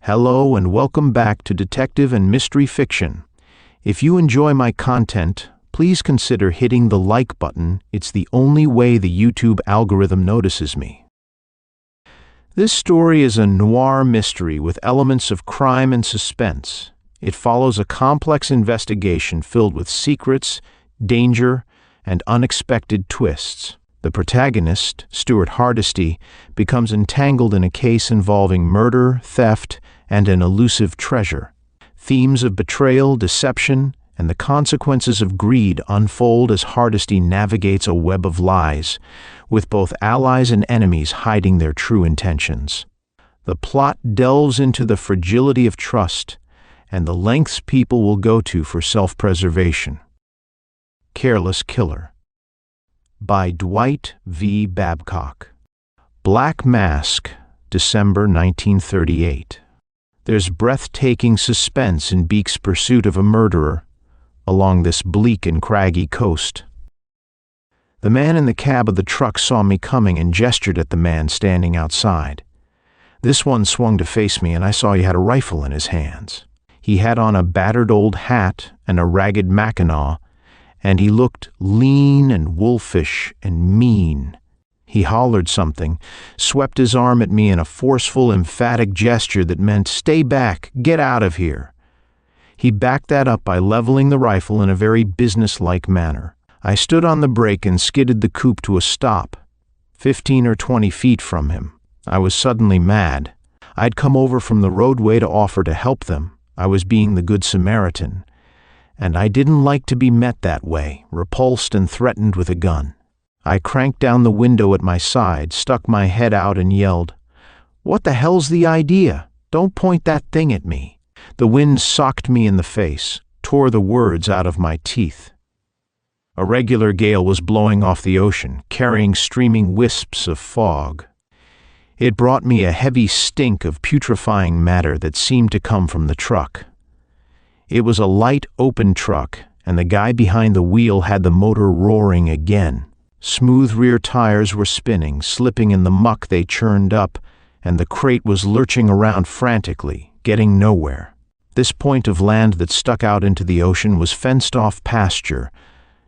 Hello and welcome back to Detective and Mystery Fiction. If you enjoy my content, please consider hitting the like button. It's the only way the YouTube algorithm notices me. This story is a noir mystery with elements of crime and suspense. It follows a complex investigation filled with secrets, danger, and unexpected twists. The protagonist, Stewart Hardesty, becomes entangled in a case involving murder, theft, and an elusive treasure. Themes of betrayal, deception, and the consequences of greed unfold as Hardesty navigates a web of lies, with both allies and enemies hiding their true intentions. The plot delves into the fragility of trust and the lengths people will go to for self-preservation. Careless Killer by Dwight V Babcock. Black Mask, December 1938. There's breathtaking suspense in Beeker's pursuit of a murderer along this bleak and craggy coast. The man in the cab of the truck saw me coming and gestured at the man standing outside. This one swung to face me, and I saw he had a rifle in his hands. He had on a battered old hat and a ragged mackinaw, and he looked lean and wolfish and mean. He hollered something, swept his arm at me in a forceful, emphatic gesture that meant, "Stay back, get out of here." He backed that up by leveling the rifle in a very businesslike manner. I stood on the brake and skidded the coupe to a stop, 15 or 20 feet from him. I was suddenly mad. I'd come over from the roadway to offer to help them. I was being the Good Samaritan, and I didn't like to be met that way, repulsed and threatened with a gun. I cranked down the window at my side, stuck my head out and yelled, "What the hell's the idea? Don't point that thing at me." The wind socked me in the face, tore the words out of my teeth. A regular gale was blowing off the ocean, carrying streaming wisps of fog. It brought me a heavy stink of putrefying matter that seemed to come from the truck. It was a light, open truck, and the guy behind the wheel had the motor roaring again. Smooth rear tires were spinning, slipping in the muck they churned up, and the crate was lurching around frantically, getting nowhere. This point of land that stuck out into the ocean was fenced-off pasture,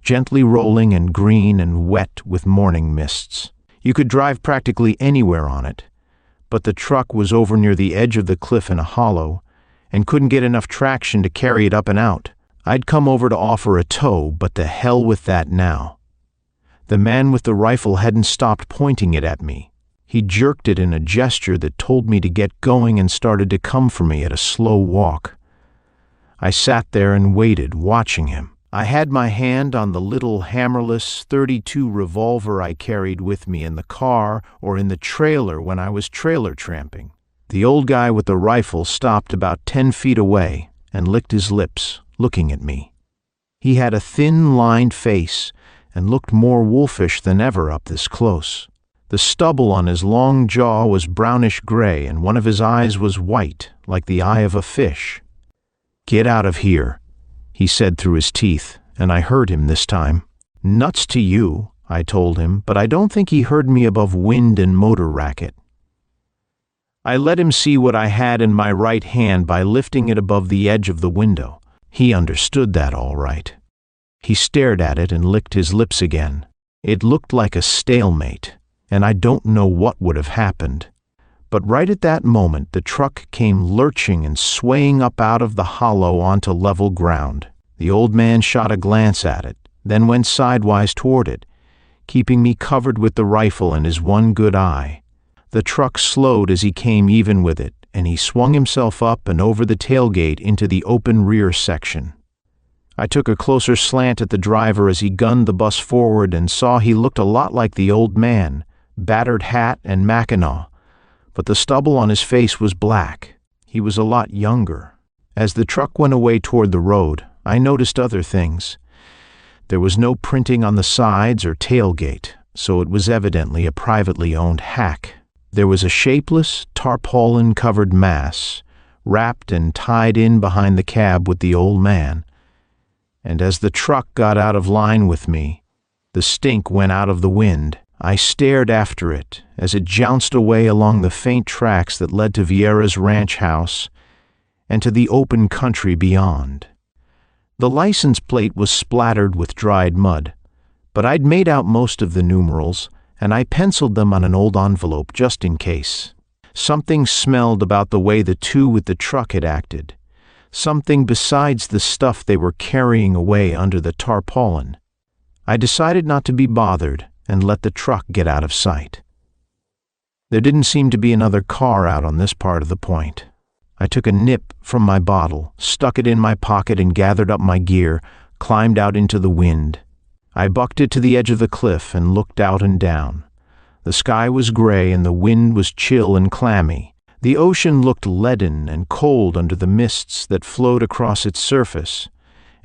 gently rolling and green and wet with morning mists. You could drive practically anywhere on it, but the truck was over near the edge of the cliff in a hollow, and couldn't get enough traction to carry it up and out. I'd come over to offer a tow, but the hell with that now. The man with the rifle hadn't stopped pointing it at me. He jerked it in a gesture that told me to get going and started to come for me at a slow walk. I sat there and waited, watching him. I had my hand on the little hammerless .32 revolver I carried with me in the car or in the trailer when I was trailer tramping. The old guy with the rifle stopped about 10 feet away and licked his lips, looking at me. He had a thin, lined face and looked more wolfish than ever up this close. The stubble on his long jaw was brownish-gray, and one of his eyes was white, like the eye of a fish. "Get out of here," he said through his teeth, and I heard him this time. "Nuts to you," I told him, but I don't think he heard me above wind and motor racket. I let him see what I had in my right hand by lifting it above the edge of the window. He understood that all right. He stared at it and licked his lips again. It looked like a stalemate, and I don't know what would have happened. But right at that moment, the truck came lurching and swaying up out of the hollow onto level ground. The old man shot a glance at it, then went sidewise toward it, keeping me covered with the rifle and his one good eye. The truck slowed as he came even with it, and he swung himself up and over the tailgate into the open rear section. I took a closer slant at the driver as he gunned the bus forward and saw he looked a lot like the old man, battered hat and mackinaw, but the stubble on his face was black. He was a lot younger. As the truck went away toward the road, I noticed other things. There was no printing on the sides or tailgate, so it was evidently a privately owned hack. There was a shapeless, tarpaulin-covered mass, wrapped and tied in behind the cab with the old man. And as the truck got out of line with me, the stink went out of the wind. I stared after it as it jounced away along the faint tracks that led to Vieira's ranch house and to the open country beyond. The license plate was splattered with dried mud, but I'd made out most of the numerals, and I penciled them on an old envelope just in case. Something smelled about the way the two with the truck had acted. Something besides the stuff they were carrying away under the tarpaulin. I decided not to be bothered and let the truck get out of sight. There didn't seem to be another car out on this part of the point. I took a nip from my bottle, stuck it in my pocket and gathered up my gear, climbed out into the wind. I bucked it to the edge of the cliff and looked out and down. The sky was gray and the wind was chill and clammy. The ocean looked leaden and cold under the mists that flowed across its surface,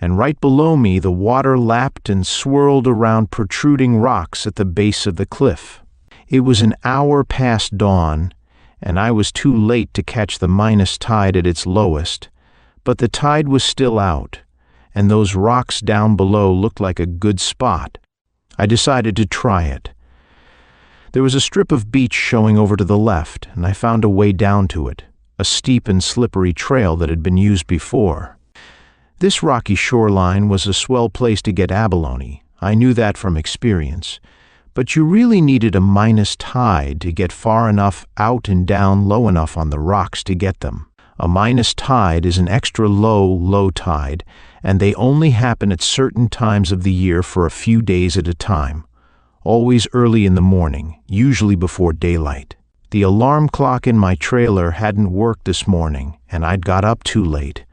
and right below me the water lapped and swirled around protruding rocks at the base of the cliff. It was an hour past dawn, and I was too late to catch the minus tide at its lowest, but the tide was still out, and those rocks down below looked like a good spot. I decided to try it. There was a strip of beach showing over to the left, and I found a way down to it, a steep and slippery trail that had been used before. This rocky shoreline was a swell place to get abalone. I knew that from experience. But you really needed a minus tide to get far enough out and down low enough on the rocks to get them. A minus tide is an extra low tide, and they only happen at certain times of the year for a few days at a time. Always early in the morning, usually before daylight. The alarm clock in my trailer hadn't worked this morning, and I'd got up too late.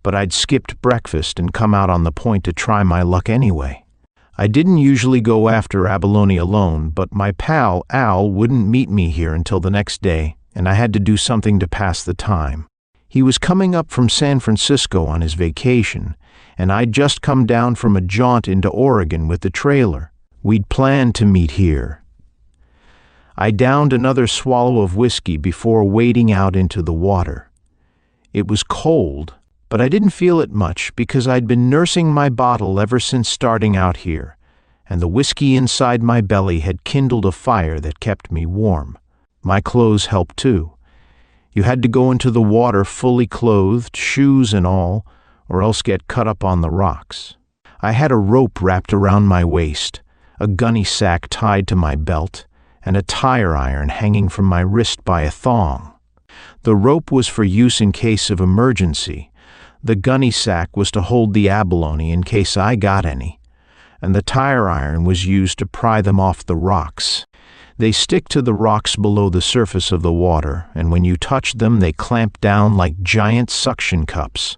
But I'd skipped breakfast and come out on the point to try my luck anyway. I didn't usually go after abalone alone, but my pal Al wouldn't meet me here until the next day, and I had to do something to pass the time. He was coming up from San Francisco on his vacation, and I'd just come down from a jaunt into Oregon with the trailer. We'd planned to meet here. I downed another swallow of whiskey before wading out into the water. It was cold, but I didn't feel it much because I'd been nursing my bottle ever since starting out here, and the whiskey inside my belly had kindled a fire that kept me warm. My clothes helped too. You had to go into the water fully clothed, shoes and all, or else get cut up on the rocks. I had a rope wrapped around my waist, a gunny sack tied to my belt, and a tire iron hanging from my wrist by a thong. The rope was for use in case of emergency. The gunny sack was to hold the abalone in case I got any, and the tire iron was used to pry them off the rocks. They stick to the rocks below the surface of the water, and when you touch them they clamp down like giant suction cups.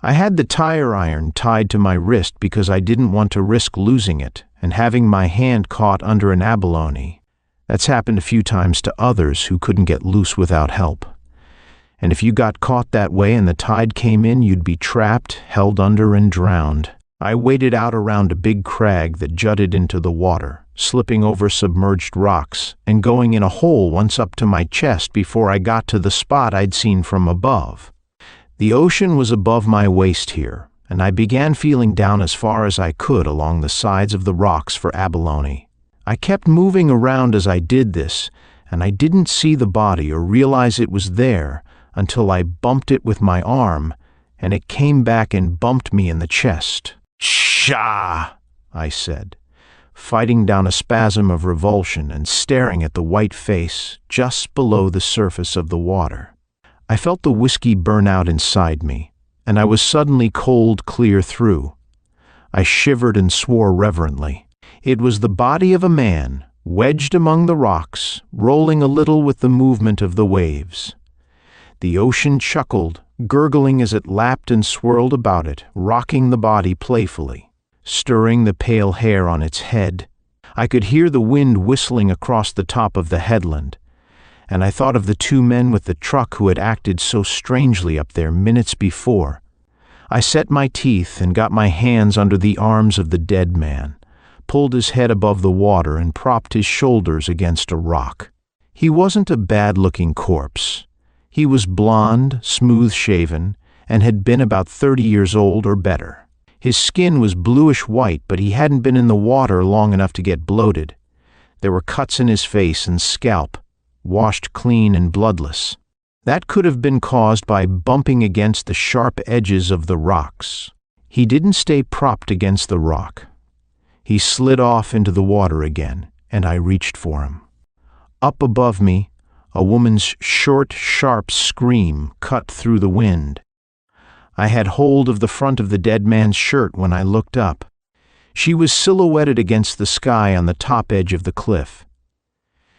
I had the tire iron tied to my wrist because I didn't want to risk losing it and having my hand caught under an abalone. That's happened a few times to others who couldn't get loose without help. And if you got caught that way and the tide came in, you'd be trapped, held under, and drowned. I waded out around a big crag that jutted into the water, slipping over submerged rocks and going in a hole once up to my chest before I got to the spot I'd seen from above. The ocean was above my waist here, and I began feeling down as far as I could along the sides of the rocks for abalone. I kept moving around as I did this, and I didn't see the body or realize it was there until I bumped it with my arm, and it came back and bumped me in the chest. "Shah!" I said, fighting down a spasm of revulsion and staring at the white face just below the surface of the water. I felt the whiskey burn out inside me, and I was suddenly cold clear through. I shivered and swore reverently. It was the body of a man, wedged among the rocks, rolling a little with the movement of the waves. The ocean chuckled, gurgling as it lapped and swirled about it, rocking the body playfully, stirring the pale hair on its head. I could hear the wind whistling across the top of the headland, and I thought of the two men with the truck who had acted so strangely up there minutes before. I set my teeth and got my hands under the arms of the dead man, pulled his head above the water and propped his shoulders against a rock. He wasn't a bad-looking corpse. He was blond, smooth-shaven, and had been about 30 years old or better. His skin was bluish-white, but he hadn't been in the water long enough to get bloated. There were cuts in his face and scalp, washed clean and bloodless. That could have been caused by bumping against the sharp edges of the rocks. He didn't stay propped against the rock. He slid off into the water again, and I reached for him. Up above me, a woman's short, sharp scream cut through the wind. I had hold of the front of the dead man's shirt when I looked up. She was silhouetted against the sky on the top edge of the cliff.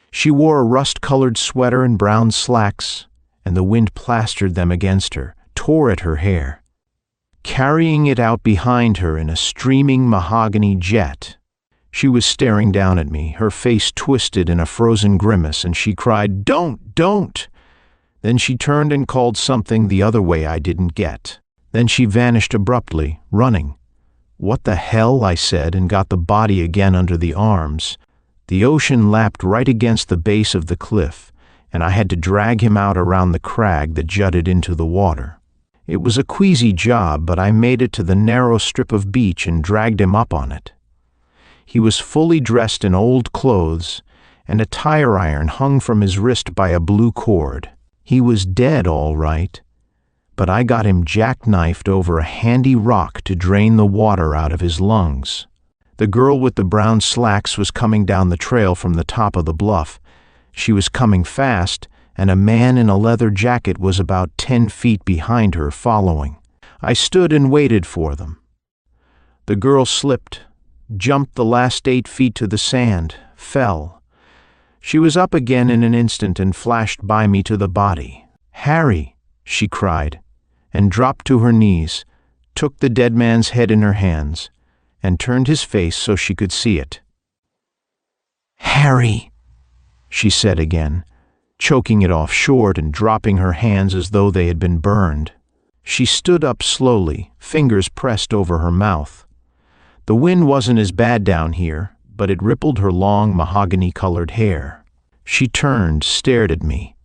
She wore a rust-colored sweater and brown slacks, and the wind plastered them against her, tore at her hair. Carrying it out behind her in a streaming mahogany jet, she was staring down at me, her face twisted in a frozen grimace, and she cried, "Don't, don't!" Then she turned and called something the other way I didn't get. Then she vanished abruptly, running. "What the hell?" I said, and got the body again under the arms. The ocean lapped right against the base of the cliff, and I had to drag him out around the crag that jutted into the water. It was a queasy job, but I made it to the narrow strip of beach and dragged him up on it. He was fully dressed in old clothes, and a tire iron hung from his wrist by a blue cord. He was dead, all right, but I got him jackknifed over a handy rock to drain the water out of his lungs. The girl with the brown slacks was coming down the trail from the top of the bluff. She was coming fast, and a man in a leather jacket was about 10 feet behind her, following. I stood and waited for them. The girl slipped, jumped the last 8 feet to the sand, fell. She was up again in an instant and flashed by me to the body. "Harry!" she cried, and dropped to her knees, took the dead man's head in her hands, and turned his face so she could see it. "Harry!" she said again, choking it off short and dropping her hands as though they had been burned. She stood up slowly, fingers pressed over her mouth. The wind wasn't as bad down here, but it rippled her long mahogany-colored hair. She turned, stared at me.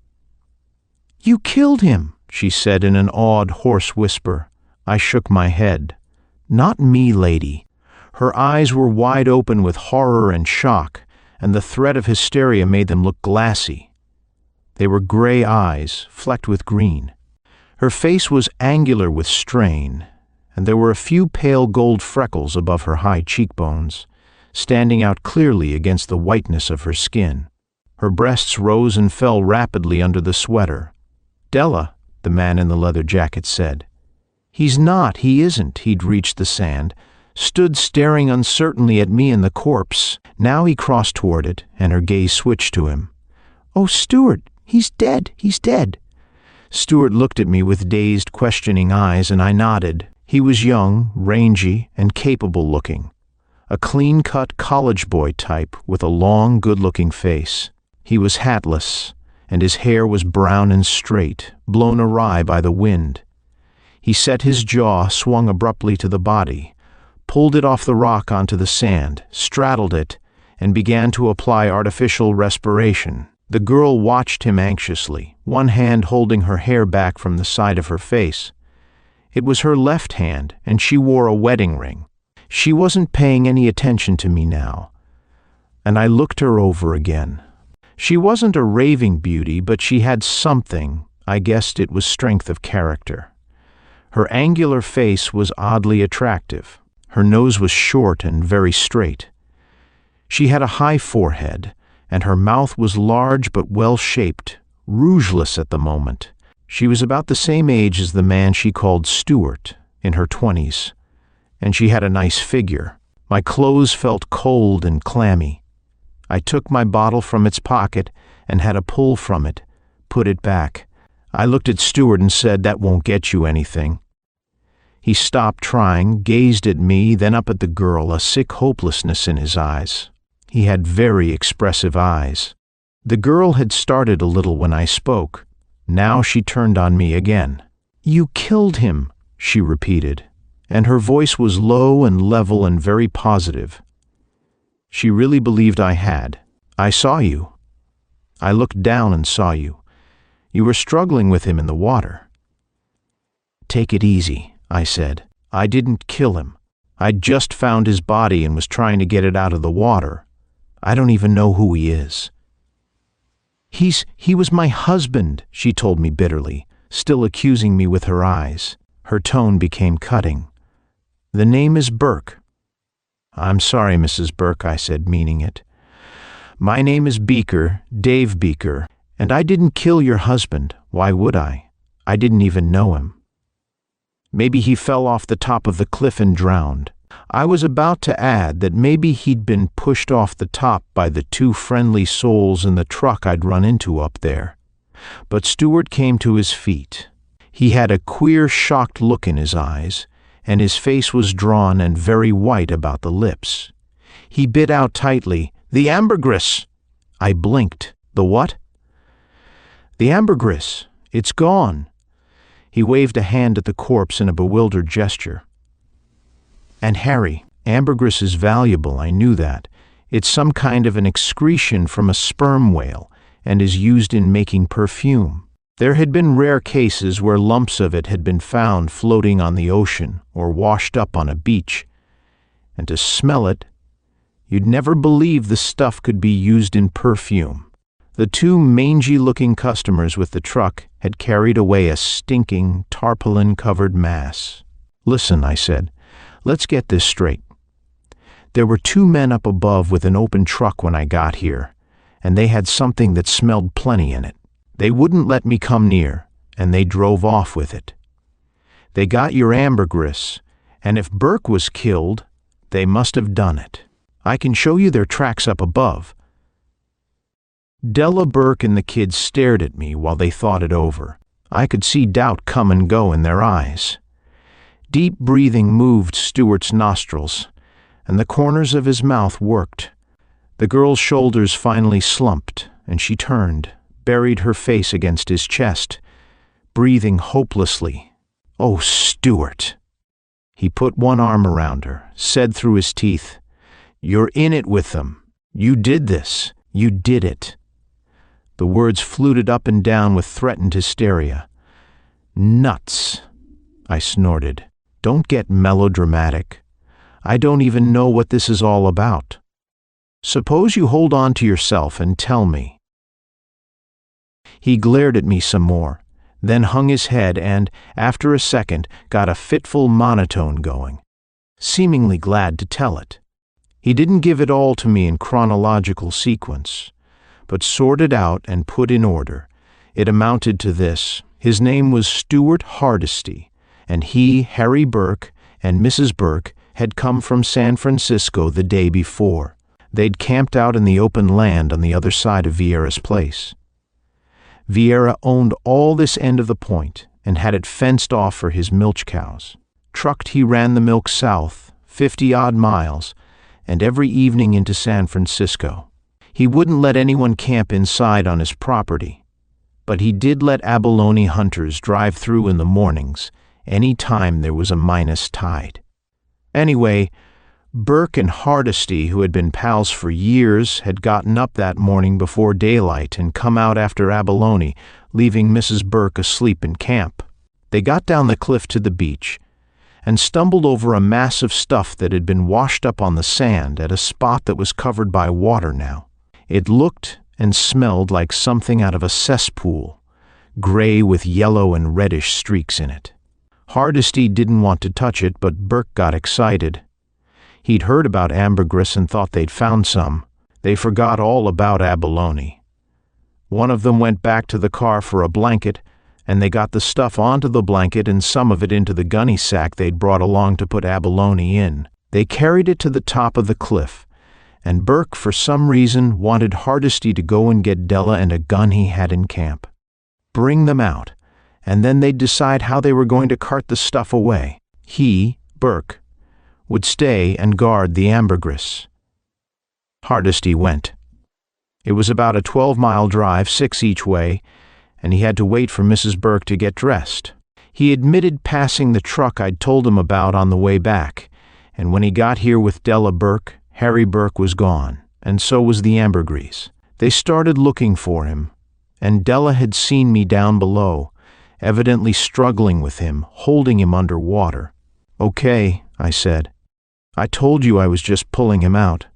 "You killed him," she said in an awed, hoarse whisper. I shook my head. "Not me, lady." Her eyes were wide open with horror and shock, and the threat of hysteria made them look glassy. They were gray eyes, flecked with green. Her face was angular with strain, and there were a few pale gold freckles above her high cheekbones, standing out clearly against the whiteness of her skin. Her breasts rose and fell rapidly under the sweater. "Della," the man in the leather jacket said. "He's not, he isn't." He'd reached the sand, stood staring uncertainly at me and the corpse. Now he crossed toward it, and her gaze switched to him. "Oh, Stewart, he's dead, he's dead." Stewart looked at me with dazed, questioning eyes, and I nodded. He was young, rangy, and capable-looking. A clean-cut college boy type with a long, good-looking face. He was hatless, and his hair was brown and straight, blown awry by the wind. He set his jaw, swung abruptly to the body, pulled it off the rock onto the sand, straddled it, and began to apply artificial respiration. The girl watched him anxiously, one hand holding her hair back from the side of her face. It was her left hand, and she wore a wedding ring. She wasn't paying any attention to me now, and I looked her over again. She wasn't a raving beauty, but she had something. I guessed it was strength of character. Her angular face was oddly attractive. Her nose was short and very straight. She had a high forehead, and her mouth was large but well-shaped, rougeless at the moment. She was about the same age as the man she called Stewart, in her 20s, and she had a nice figure. My clothes felt cold and clammy. I took my bottle from its pocket and had a pull from it, put it back. I looked at Stewart and said, "That won't get you anything." He stopped trying, gazed at me, then up at the girl, a sick hopelessness in his eyes. He had very expressive eyes. The girl had started a little when I spoke. Now she turned on me again. "You killed him," she repeated, and her voice was low and level and very positive. She really believed I had. "I saw you. I looked down and saw you. You were struggling with him in the water." "Take it easy," I said. "I didn't kill him. I'd just found his body and was trying to get it out of the water. I don't even know who he is." He was my husband," she told me bitterly, still accusing me with her eyes. Her tone became cutting. "The name is Burke." "I'm sorry, Mrs. Burke," I said, meaning it. "My name is Beeker, Dave Beeker, and I didn't kill your husband. Why would I? I didn't even know him. Maybe he fell off the top of the cliff and drowned." I was about to add that maybe he'd been pushed off the top by the two friendly souls in the truck I'd run into up there. But Stewart came to his feet. He had a queer, shocked look in his eyes, and his face was drawn and very white about the lips. He bit out tightly, "The ambergris!" I blinked. "The what?" "The ambergris. It's gone." He waved a hand at the corpse in a bewildered gesture. "And Harry, ambergris is valuable, I knew that. It's some kind of an excretion from a sperm whale and is used in making perfume. There had been rare cases where lumps of it had been found floating on the ocean or washed up on a beach. And to smell it, you'd never believe the stuff could be used in perfume. The two mangy-looking customers with the truck had carried away a stinking, tarpaulin-covered mass. "Listen," I said. "Let's get this straight. There were two men up above with an open truck when I got here, and they had something that smelled plenty in it. They wouldn't let me come near, and they drove off with it. They got your ambergris, and if Burke was killed, they must have done it. I can show you their tracks up above." Della Burke and the kids stared at me while they thought it over. I could see doubt come and go in their eyes. Deep breathing moved Stewart's nostrils, and the corners of his mouth worked. The girl's shoulders finally slumped, and she turned, buried her face against his chest, breathing hopelessly. "Oh, Stewart." He put one arm around her, said through his teeth, "You're in it with them. You did this. You did it." The words fluted up and down with threatened hysteria. "Nuts," I snorted. "Don't get melodramatic. I don't even know what this is all about. Suppose you hold on to yourself and tell me." He glared at me some more, then hung his head and, after a second, got a fitful monotone going, seemingly glad to tell it. He didn't give it all to me in chronological sequence, but sorted out and put in order. It amounted to this. His name was Stewart Hardesty, and he, Harry Burke, and Mrs. Burke had come from San Francisco the day before. They'd camped out in the open land on the other side of Vieira's place. Vieira owned all this end of the point and had it fenced off for his milch cows. Trucked he ran the milk south, 50-odd miles, and every evening into San Francisco. He wouldn't let anyone camp inside on his property, but he did let abalone hunters drive through in the mornings, any time there was a minus tide. Anyway, Burke and Hardesty, who had been pals for years, had gotten up that morning before daylight and come out after Abalone, leaving Mrs. Burke asleep in camp. They got down the cliff to the beach and stumbled over a mass of stuff that had been washed up on the sand at a spot that was covered by water now. It looked and smelled like something out of a cesspool, gray with yellow and reddish streaks in it. Hardesty didn't want to touch it, but Burke got excited. He'd heard about ambergris and thought they'd found some. They forgot all about Abalone. One of them went back to the car for a blanket, and they got the stuff onto the blanket and some of it into the gunny sack they'd brought along to put Abalone in. They carried it to the top of the cliff, and Burke, for some reason, wanted Hardesty to go and get Della and a gun he had in camp. Bring them out, and then they'd decide how they were going to cart the stuff away. He, Burke, would stay and guard the ambergris. Hardesty went. It was about a 12-mile drive, 6 each way, and he had to wait for Mrs. Burke to get dressed. He admitted passing the truck I'd told him about on the way back, and when he got here with Della Burke, Harry Burke was gone, and so was the ambergris. They started looking for him, and Della had seen me down below, evidently struggling with him, holding him under water. "Okay," I said. "I told you I was just pulling him out.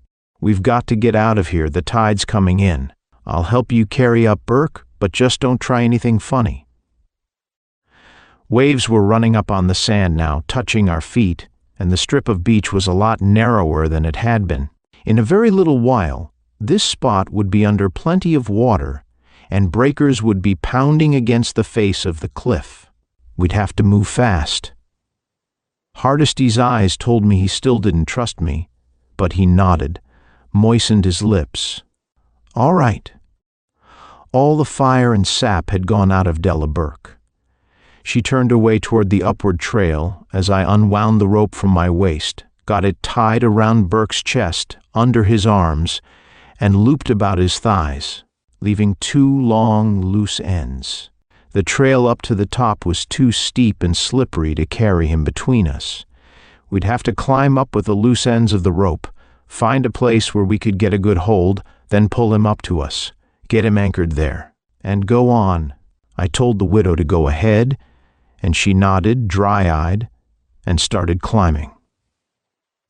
We've got to get out of here, the tide's coming in. I'll help you carry up Burke, but just don't try anything funny. Waves were running up on the sand now, touching our feet, and the strip of beach was a lot narrower than it had been. In a very little while, this spot would be under plenty of water, and breakers would be pounding against the face of the cliff. We'd have to move fast. Hardesty's eyes told me he still didn't trust me, but he nodded, moistened his lips. All right. All the fire and sap had gone out of Della Burke. She turned away toward the upward trail as I unwound the rope from my waist, got it tied around Burke's chest, under his arms, and looped about his thighs, leaving 2 long, loose ends. The trail up to the top was too steep and slippery to carry him between us. We'd have to climb up with the loose ends of the rope, find a place where we could get a good hold, then pull him up to us, get him anchored there, and go on. I told the widow to go ahead, and she nodded, dry-eyed, and started climbing.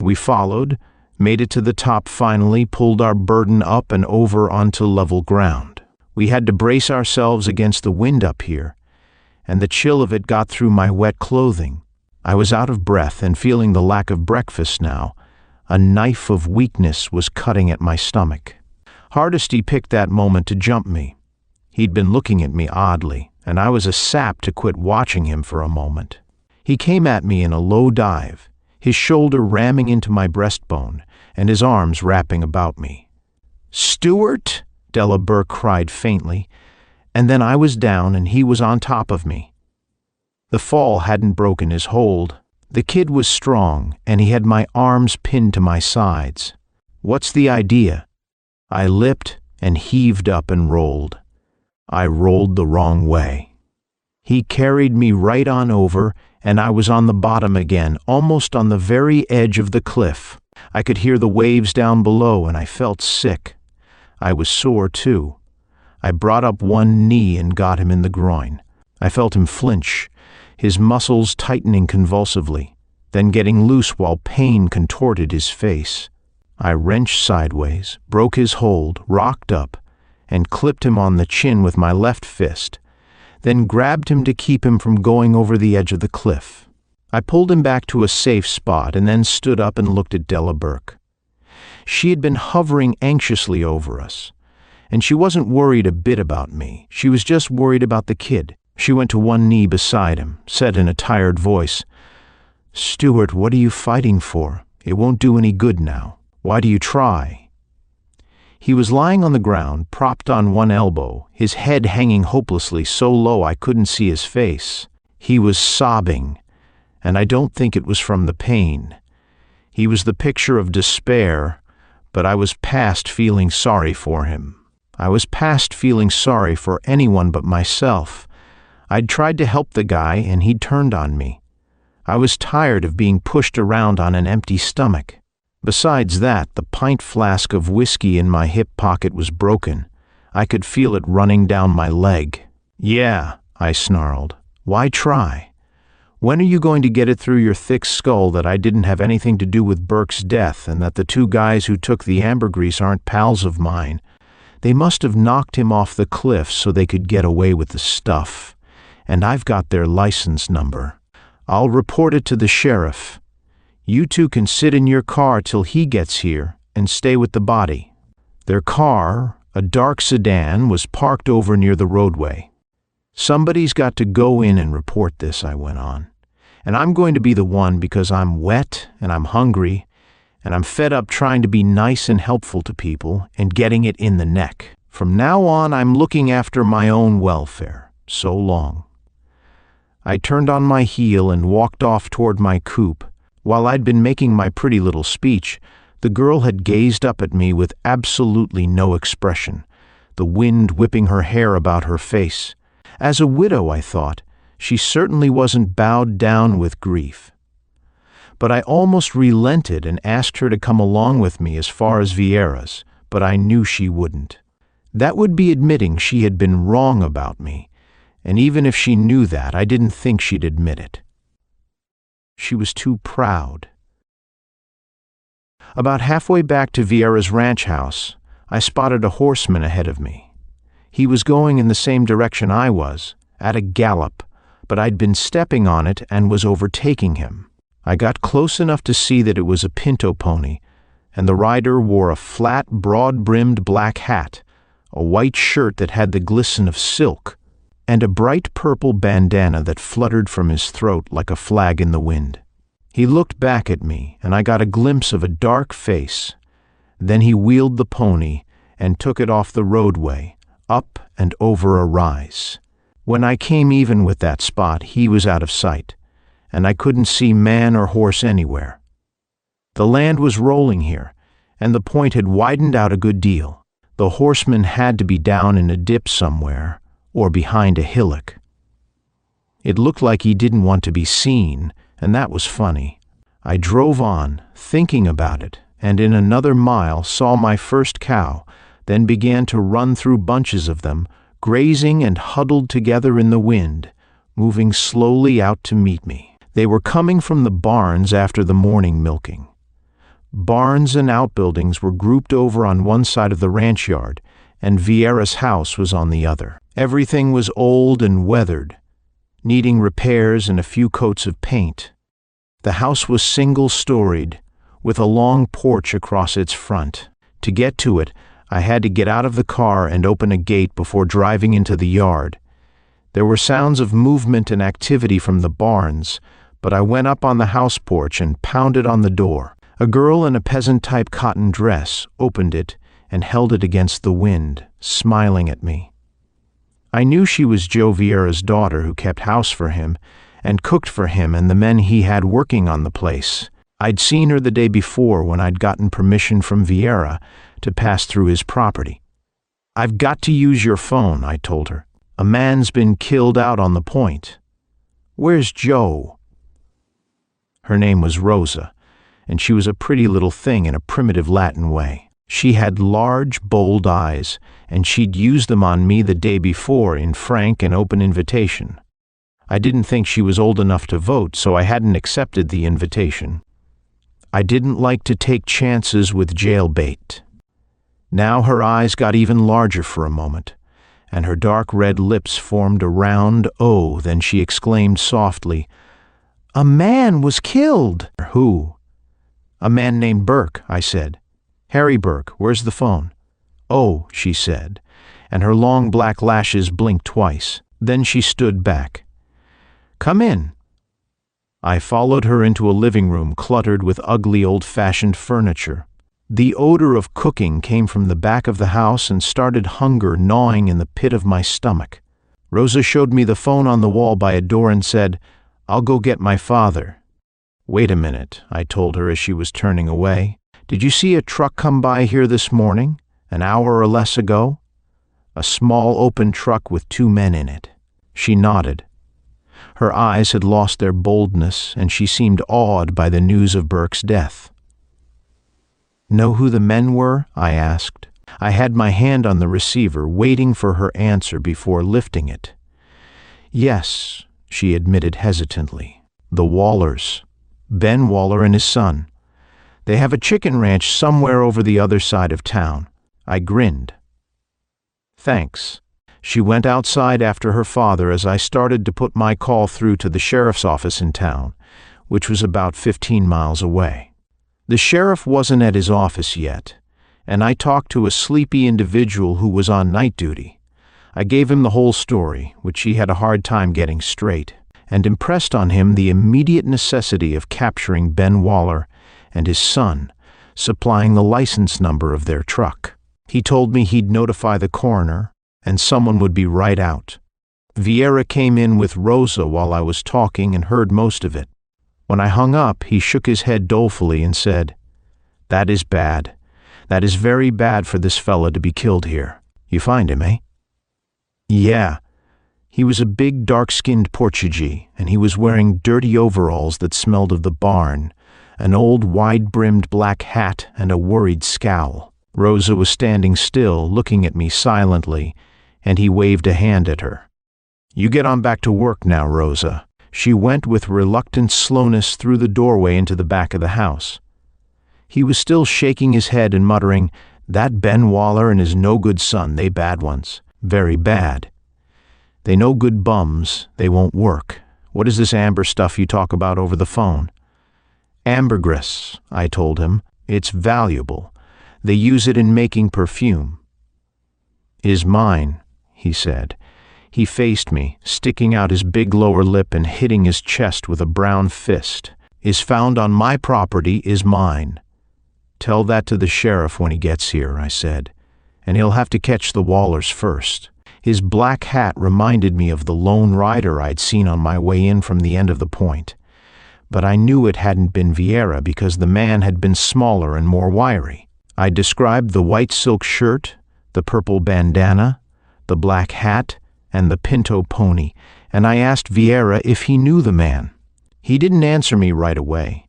We followed, made it to the top finally, pulled our burden up and over onto level ground. We had to brace ourselves against the wind up here, and the chill of it got through my wet clothing. I was out of breath and feeling the lack of breakfast now. A knife of weakness was cutting at my stomach. Hardesty picked that moment to jump me. He'd been looking at me oddly, and I was a sap to quit watching him for a moment. He came at me in a low dive, his shoulder ramming into my breastbone, and his arms wrapping about me. "Stewart!" Della Burke cried faintly, and then I was down and he was on top of me. The fall hadn't broken his hold. The kid was strong, and he had my arms pinned to my sides. "What's the idea?" I lipped and heaved up and rolled. I rolled the wrong way. He carried me right on over, and I was on the bottom again, almost on the very edge of the cliff. I could hear the waves down below, and I felt sick. I was sore, too. I brought up one knee and got him in the groin. I felt him flinch, his muscles tightening convulsively, then getting loose while pain contorted his face. I wrenched sideways, broke his hold, rocked up, and clipped him on the chin with my left fist, then grabbed him to keep him from going over the edge of the cliff. I pulled him back to a safe spot and then stood up and looked at Della Burke. She had been hovering anxiously over us, and she wasn't worried a bit about me. She was just worried about the kid. She went to one knee beside him, said in a tired voice, "Stewart, what are you fighting for? It won't do any good now. Why do you try?" He was lying on the ground, propped on one elbow, his head hanging hopelessly so low I couldn't see his face. He was sobbing, and I don't think it was from the pain. He was the picture of despair, but I was past feeling sorry for him. I was past feeling sorry for anyone but myself. I'd tried to help the guy, and he'd turned on me. I was tired of being pushed around on an empty stomach. Besides that, the pint flask of whiskey in my hip pocket was broken. I could feel it running down my leg. "Yeah," I snarled. "Why try? When are you going to get it through your thick skull that I didn't have anything to do with Burke's death and that the 2 guys who took the ambergris aren't pals of mine? They must have knocked him off the cliff so they could get away with the stuff. And I've got their license number. I'll report it to the sheriff. You 2 can sit in your car till he gets here and stay with the body." Their car, a dark sedan, was parked over near the roadway. "Somebody's got to go in and report this," I went on. "And I'm going to be the one because I'm wet and I'm hungry and I'm fed up trying to be nice and helpful to people and getting it in the neck. From now on, I'm looking after my own welfare. So long." I turned on my heel and walked off toward my coupe. While I'd been making my pretty little speech, the girl had gazed up at me with absolutely no expression, the wind whipping her hair about her face. As a widow, I thought, she certainly wasn't bowed down with grief. But I almost relented and asked her to come along with me as far as Vieira's, but I knew she wouldn't. That would be admitting she had been wrong about me, and even if she knew that, I didn't think she'd admit it. She was too proud. About halfway back to Vieira's ranch house, I spotted a horseman ahead of me. He was going in the same direction I was, at a gallop, but I'd been stepping on it and was overtaking him. I got close enough to see that it was a pinto pony, and the rider wore a flat, broad-brimmed black hat, a white shirt that had the glisten of silk, and a bright purple bandana that fluttered from his throat like a flag in the wind. He looked back at me, and I got a glimpse of a dark face. Then he wheeled the pony and took it off the roadway, up and over a rise. When I came even with that spot, he was out of sight, and I couldn't see man or horse anywhere. The land was rolling here, and the point had widened out a good deal. The horseman had to be down in a dip somewhere, or behind a hillock. It looked like he didn't want to be seen, and that was funny. I drove on, thinking about it, and in another mile saw my first cow, then began to run through bunches of them, grazing and huddled together in the wind, moving slowly out to meet me. They were coming from the barns after the morning milking. Barns and outbuildings were grouped over on one side of the ranch yard, and Vieira's house was on the other. Everything was old and weathered, needing repairs and a few coats of paint. The house was single-storied, with a long porch across its front. To get to it, I had to get out of the car and open a gate before driving into the yard. There were sounds of movement and activity from the barns, but I went up on the house porch and pounded on the door. A girl in a peasant-type cotton dress opened it and held it against the wind, smiling at me. I knew she was Joe Vieira's daughter who kept house for him and cooked for him and the men he had working on the place. I'd seen her the day before when I'd gotten permission from Vieira to pass through his property. "I've got to use your phone," I told her. "A man's been killed out on the point." "Where's Joe?" Her name was Rosa, and she was a pretty little thing in a primitive Latin way. She had large, bold eyes, and she'd used them on me the day before in frank and open invitation. I didn't think she was old enough to vote, so I hadn't accepted the invitation. I didn't like to take chances with jailbait. Now her eyes got even larger for a moment, and her dark red lips formed a round O. Then she exclaimed softly, "A man was killed!" "Who?" "A man named Burke," I said. "Harry Burke, where's the phone?" "Oh," she said, and her long black lashes blinked twice. Then she stood back. "Come in." I followed her into a living room cluttered with ugly old-fashioned furniture. The odor of cooking came from the back of the house and started hunger gnawing in the pit of my stomach. Rosa showed me the phone on the wall by a door and said, "I'll go get my father." "Wait a minute," I told her as she was turning away. "Did you see a truck come by here this morning, an hour or less ago?" "A small open truck with 2 men in it." She nodded. Her eyes had lost their boldness, and she seemed awed by the news of Burke's death. "Know who the men were?" I asked. I had my hand on the receiver, waiting for her answer before lifting it. "Yes," she admitted hesitantly. "The Wallers. Ben Waller and his son. They have a chicken ranch somewhere over the other side of town." I grinned. "Thanks." She went outside after her father as I started to put my call through to the sheriff's office in town, which was about 15 miles away. The sheriff wasn't at his office yet, and I talked to a sleepy individual who was on night duty. I gave him the whole story, which he had a hard time getting straight, and impressed on him the immediate necessity of capturing Ben Waller and his son, supplying the license number of their truck. He told me he'd notify the coroner, and someone would be right out. Vieira came in with Rosa while I was talking and heard most of it. When I hung up, he shook his head dolefully and said, "That is bad. That is very bad for this fella to be killed here. You find him, eh?" "Yeah. He was a big, dark-skinned Portuguese, and he was wearing dirty overalls that smelled of the barn, an old wide-brimmed black hat, and a worried scowl." Rosa was standing still, looking at me silently, and he waved a hand at her. "You get on back to work now, Rosa." She went with reluctant slowness through the doorway into the back of the house. He was still shaking his head and muttering, "That Ben Waller and his no-good son, they bad ones. Very bad. They no good bums, they won't work. What is this amber stuff you talk about over the phone?" "Ambergris," I told him. "It's valuable. They use it in making perfume." "Is mine," he said. He faced me, sticking out his big lower lip and hitting his chest with a brown fist. "Is found on my property, is mine." "Tell that to the sheriff when he gets here," I said. "And he'll have to catch the Wallers first." His black hat reminded me of the lone rider I'd seen on my way in from the end of the point. But I knew it hadn't been Vieira because the man had been smaller and more wiry. I described the white silk shirt, the purple bandana, the black hat, and the pinto pony, and I asked Vieira if he knew the man. He didn't answer me right away.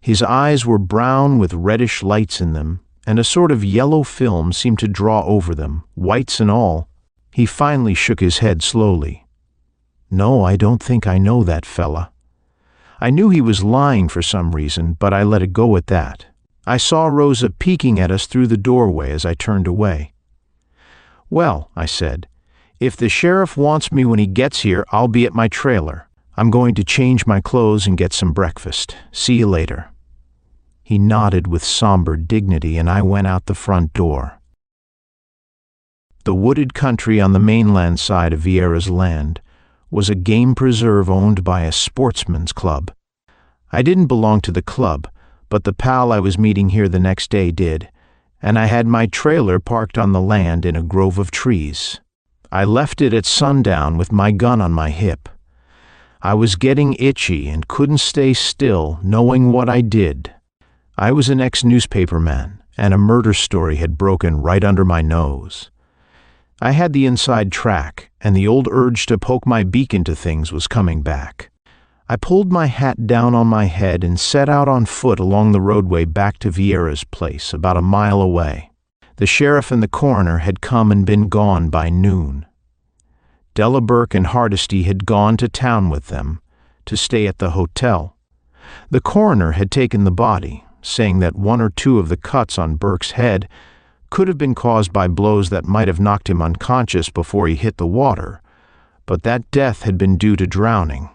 His eyes were brown with reddish lights in them, and a sort of yellow film seemed to draw over them, whites and all. He finally shook his head slowly. "No, I don't think I know that fella." I knew he was lying for some reason, but I let it go at that. I saw Rosa peeking at us through the doorway as I turned away. "Well," I said, "if the sheriff wants me when he gets here, I'll be at my trailer. I'm going to change my clothes and get some breakfast. See you later." He nodded with somber dignity, and I went out the front door. The wooded country on the mainland side of Vieira's land was a game preserve owned by a sportsman's club. I didn't belong to the club, but the pal I was meeting here the next day did, and I had my trailer parked on the land in a grove of trees. I left it at sundown with my gun on my hip. I was getting itchy and couldn't stay still, knowing what I did. I was an ex-newspaperman, and a murder story had broken right under my nose. I had the inside track, and the old urge to poke my beak into things was coming back. I pulled my hat down on my head and set out on foot along the roadway back to Vieira's place, about a mile away. The sheriff and the coroner had come and been gone by noon. Burke and Hardesty had gone to town with them, to stay at the hotel. The coroner had taken the body, saying that one or two of the cuts on Burke's head could have been caused by blows that might have knocked him unconscious before he hit the water, but that death had been due to drowning.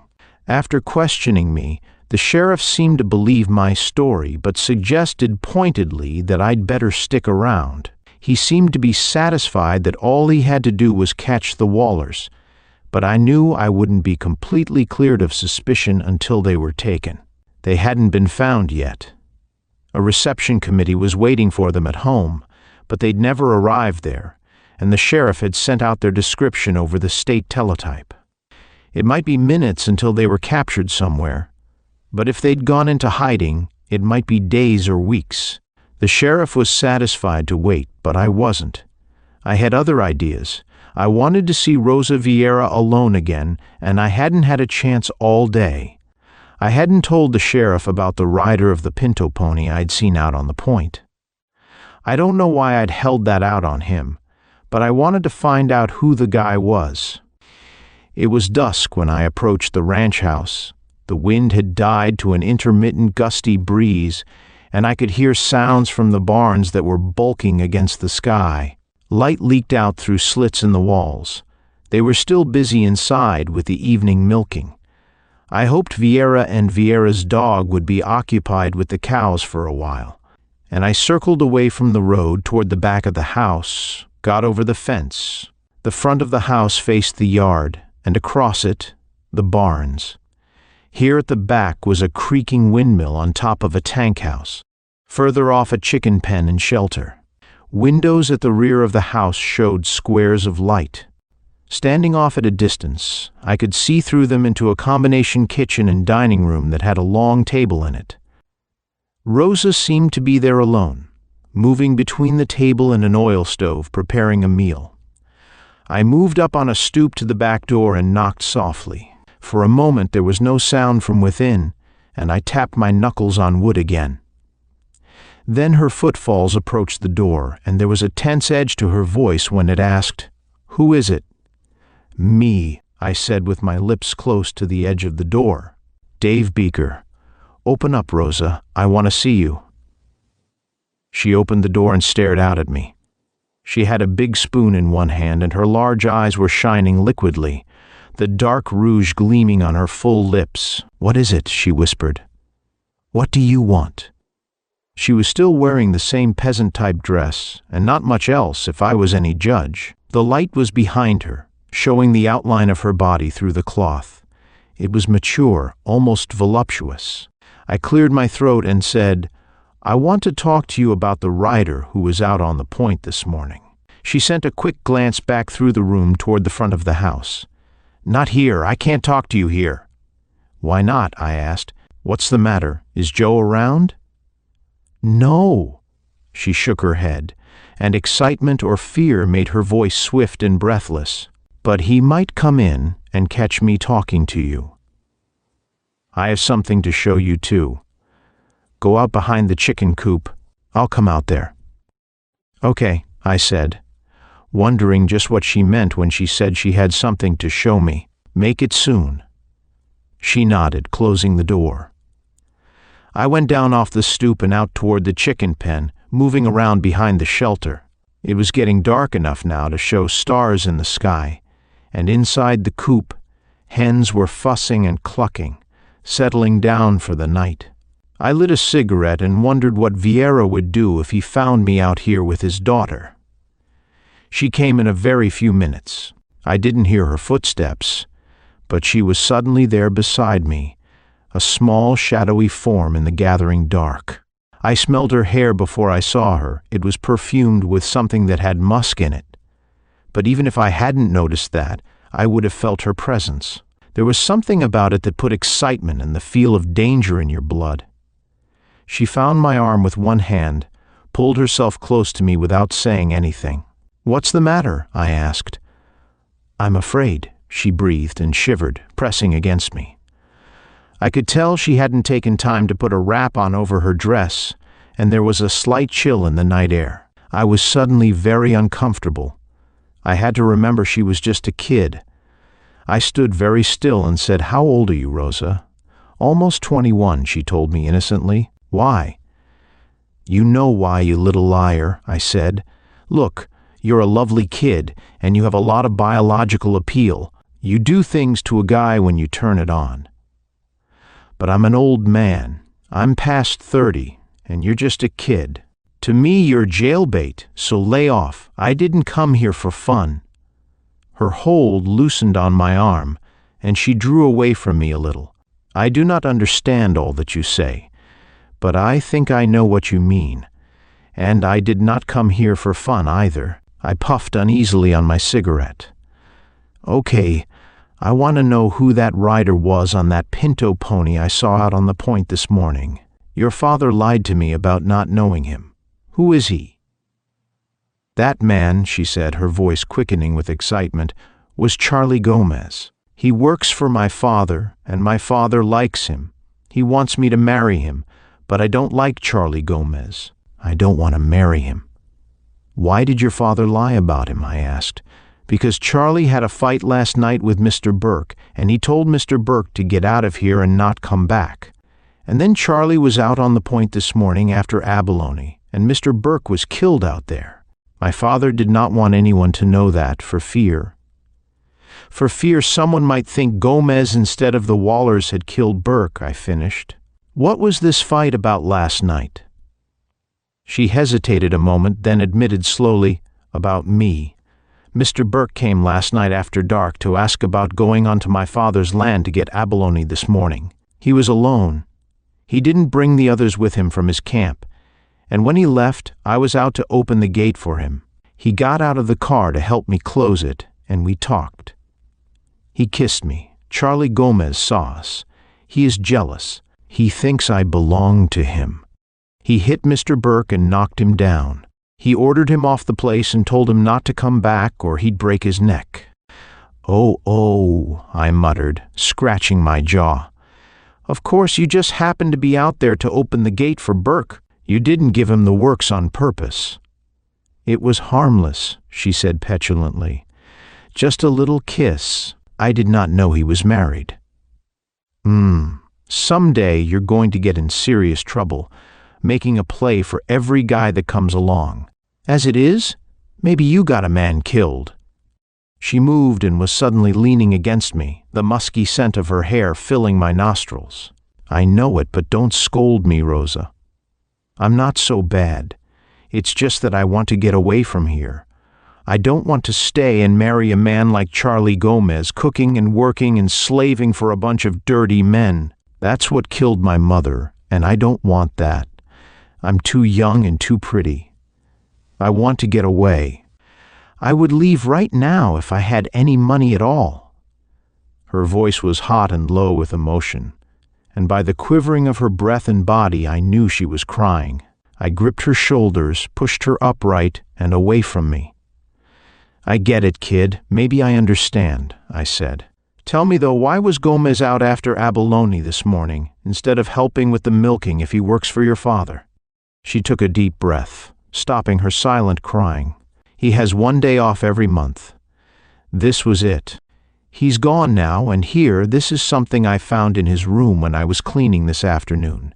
After questioning me, the sheriff seemed to believe my story, but suggested pointedly that I'd better stick around. He seemed to be satisfied that all he had to do was catch the Wallers, but I knew I wouldn't be completely cleared of suspicion until they were taken. They hadn't been found yet. A reception committee was waiting for them at home, but they'd never arrived there, and the sheriff had sent out their description over the state teletype. It might be minutes until they were captured somewhere, but if they'd gone into hiding, it might be days or weeks. The sheriff was satisfied to wait, but I wasn't. I had other ideas. I wanted to see Rosa Vieira alone again, and I hadn't had a chance all day. I hadn't told the sheriff about the rider of the pinto pony I'd seen out on the point. I don't know why I'd held that out on him, but I wanted to find out who the guy was. It was dusk when I approached the ranch house. The wind had died to an intermittent gusty breeze, and I could hear sounds from the barns that were bulking against the sky. Light leaked out through slits in the walls. They were still busy inside with the evening milking. I hoped Vieira and Vieira's dog would be occupied with the cows for a while, and I circled away from the road toward the back of the house, got over the fence. The front of the house faced the yard, and across it, the barns. Here at the back was a creaking windmill on top of a tank house. Further off, a chicken pen and shelter. Windows at the rear of the house showed squares of light. Standing off at a distance, I could see through them into a combination kitchen and dining room that had a long table in it. Rosa seemed to be there alone, moving between the table and an oil stove, preparing a meal. I moved up on a stoop to the back door and knocked softly. For a moment there was no sound from within, and I tapped my knuckles on wood again. Then her footfalls approached the door, and there was a tense edge to her voice when it asked, "Who is it?" "Me," I said with my lips close to the edge of the door. "Dave Beeker. Open up, Rosa. I want to see you." She opened the door and stared out at me. She had a big spoon in one hand and her large eyes were shining liquidly, the dark rouge gleaming on her full lips. "What is it?" she whispered. "What do you want?" She was still wearing the same peasant-type dress, and not much else if I was any judge. The light was behind her, showing the outline of her body through the cloth. It was mature, almost voluptuous. I cleared my throat and said, "I want to talk to you about the rider who was out on the point this morning." She sent a quick glance back through the room toward the front of the house. "Not here. I can't talk to you here." "Why not?" I asked. "What's the matter? Is Joe around?" "No." She shook her head, and excitement or fear made her voice swift and breathless. "But he might come in and catch me talking to you. I have something to show you too. Go out behind the chicken coop. I'll come out there." "Okay," I said, wondering just what she meant when she said she had something to show me. "Make it soon." She nodded, closing the door. I went down off the stoop and out toward the chicken pen, moving around behind the shelter. It was getting dark enough now to show stars in the sky, and inside the coop, hens were fussing and clucking, settling down for the night. I lit a cigarette and wondered what Vieira would do if he found me out here with his daughter. She came in a very few minutes. I didn't hear her footsteps, but she was suddenly there beside me, a small, shadowy form in the gathering dark. I smelled her hair before I saw her. It was perfumed with something that had musk in it. But even if I hadn't noticed that, I would have felt her presence. There was something about it that put excitement and the feel of danger in your blood. She found my arm with one hand, pulled herself close to me without saying anything. "What's the matter?" I asked. "I'm afraid," she breathed and shivered, pressing against me. I could tell she hadn't taken time to put a wrap on over her dress, and there was a slight chill in the night air. I was suddenly very uncomfortable. I had to remember she was just a kid. I stood very still and said, "How old are you, Rosa?" "Almost 21, she told me innocently. "Why?" "You know why, you little liar," I said. "Look, you're a lovely kid, and you have a lot of biological appeal. You do things to a guy when you turn it on. But I'm an old man. I'm past 30, and you're just a kid. To me, you're jailbait, so lay off. I didn't come here for fun." Her hold loosened on my arm, and she drew away from me a little. "I do not understand all that you say, but I think I know what you mean. And I did not come here for fun either." I puffed uneasily on my cigarette. "Okay, I want to know who that rider was on that pinto pony I saw out on the point this morning. Your father lied to me about not knowing him. Who is he?" "That man," she said, her voice quickening with excitement, "was Charlie Gomez. He works for my father, and my father likes him. He wants me to marry him, but I don't like Charlie Gomez. I don't want to marry him." "Why did your father lie about him?" I asked. "Because Charlie had a fight last night with Mr. Burke, and he told Mr. Burke to get out of here and not come back. And then Charlie was out on the point this morning after Abalone, and Mr. Burke was killed out there. My father did not want anyone to know that for fear. For fear someone might think Gomez instead of the Wallers had killed Burke," I finished. "What was this fight about last night?" She hesitated a moment, then admitted slowly, "About me. Mr. Burke came last night after dark to ask about going onto my father's land to get abalone this morning. He was alone. He didn't bring the others with him from his camp, and when he left, I was out to open the gate for him. He got out of the car to help me close it, and we talked. He kissed me. Charlie Gomez saw us. He is jealous. He thinks I belong to him. He hit Mr. Burke and knocked him down. He ordered him off the place and told him not to come back or he'd break his neck." Oh, I muttered, scratching my jaw. "Of course, you just happened to be out there to open the gate for Burke. You didn't give him the works on purpose." "It was harmless," she said petulantly. "Just a little kiss. I did not know he was married." Someday you're going to get in serious trouble. making a play for every guy that comes along. As it is, maybe you got a man killed." She moved and was suddenly leaning against me, the musky scent of her hair filling my nostrils. "I know it, but don't scold me, Rosa. I'm not so bad. It's just that I want to get away from here. I don't want to stay and marry a man like Charlie Gomez, cooking and working and slaving for a bunch of dirty men. That's what killed my mother, and I don't want that. I'm too young and too pretty. I want to get away. I would leave right now if I had any money at all." Her voice was hot and low with emotion, and by the quivering of her breath and body I knew she was crying. I gripped her shoulders, pushed her upright and away from me. "I get it, kid. Maybe I understand," I said. "Tell me, though, why was Gomez out after Abalone this morning, instead of helping with the milking if he works for your father?" She took a deep breath, stopping her silent crying. "He has 1 day off every month. This was it. He's gone now, and here, this is something I found in his room when I was cleaning this afternoon.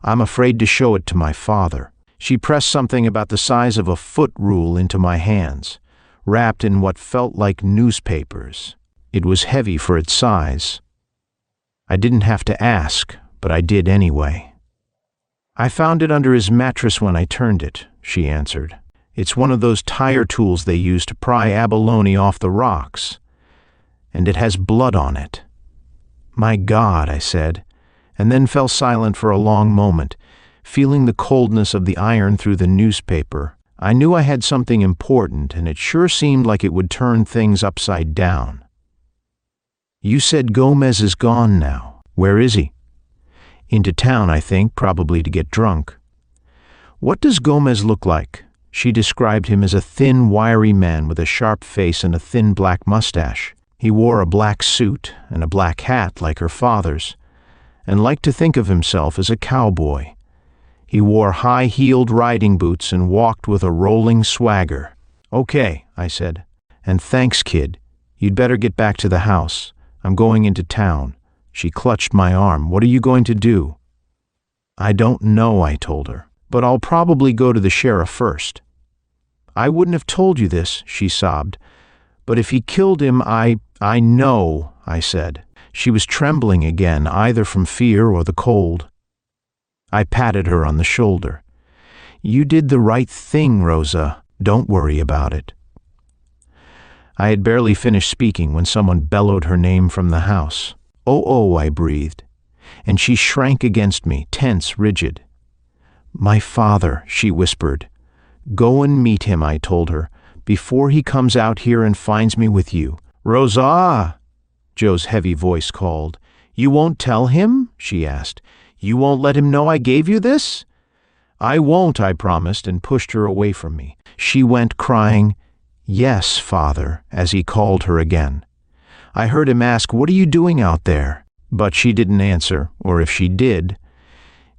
I'm afraid to show it to my father." She pressed something about the size of a foot rule into my hands, wrapped in what felt like newspapers. It was heavy for its size. I didn't have to ask, but I did anyway. "I found it under his mattress when I turned it," she answered. "It's one of those tire tools they use to pry abalone off the rocks. And it has blood on it." "My God," I said, and then fell silent for a long moment, feeling the coldness of the iron through the newspaper. I knew I had something important, and it sure seemed like it would turn things upside down. "You said Gomez is gone now. Where is he?" "Into town, I think, probably to get drunk." "What does Gomez look like?" She described him as a thin, wiry man with a sharp face and a thin black mustache. He wore a black suit and a black hat like her father's, and liked to think of himself as a cowboy. He wore high-heeled riding boots and walked with a rolling swagger. "Okay," I said. "And thanks, kid. You'd better get back to the house. I'm going into town." She clutched my arm. "What are you going to do?" "I don't know," I told her, "but I'll probably go to the sheriff first." "I wouldn't have told you this," she sobbed. "But if he killed him, I know," I said. She was trembling again, either from fear or the cold. I patted her on the shoulder. "You did the right thing, Rosa. Don't worry about it." I had barely finished speaking when someone bellowed her name from the house. "Oh," I breathed, and she shrank against me, tense, rigid. "My father," she whispered. "Go and meet him," I told her, "before he comes out here and finds me with you." "Rosa!" Joe's heavy voice called. "You won't tell him?" she asked. "You won't let him know I gave you this?" "I won't," I promised, and pushed her away from me. She went crying, "Yes, Father," as he called her again. I heard him ask, "What are you doing out there?" But she didn't answer, or if she did,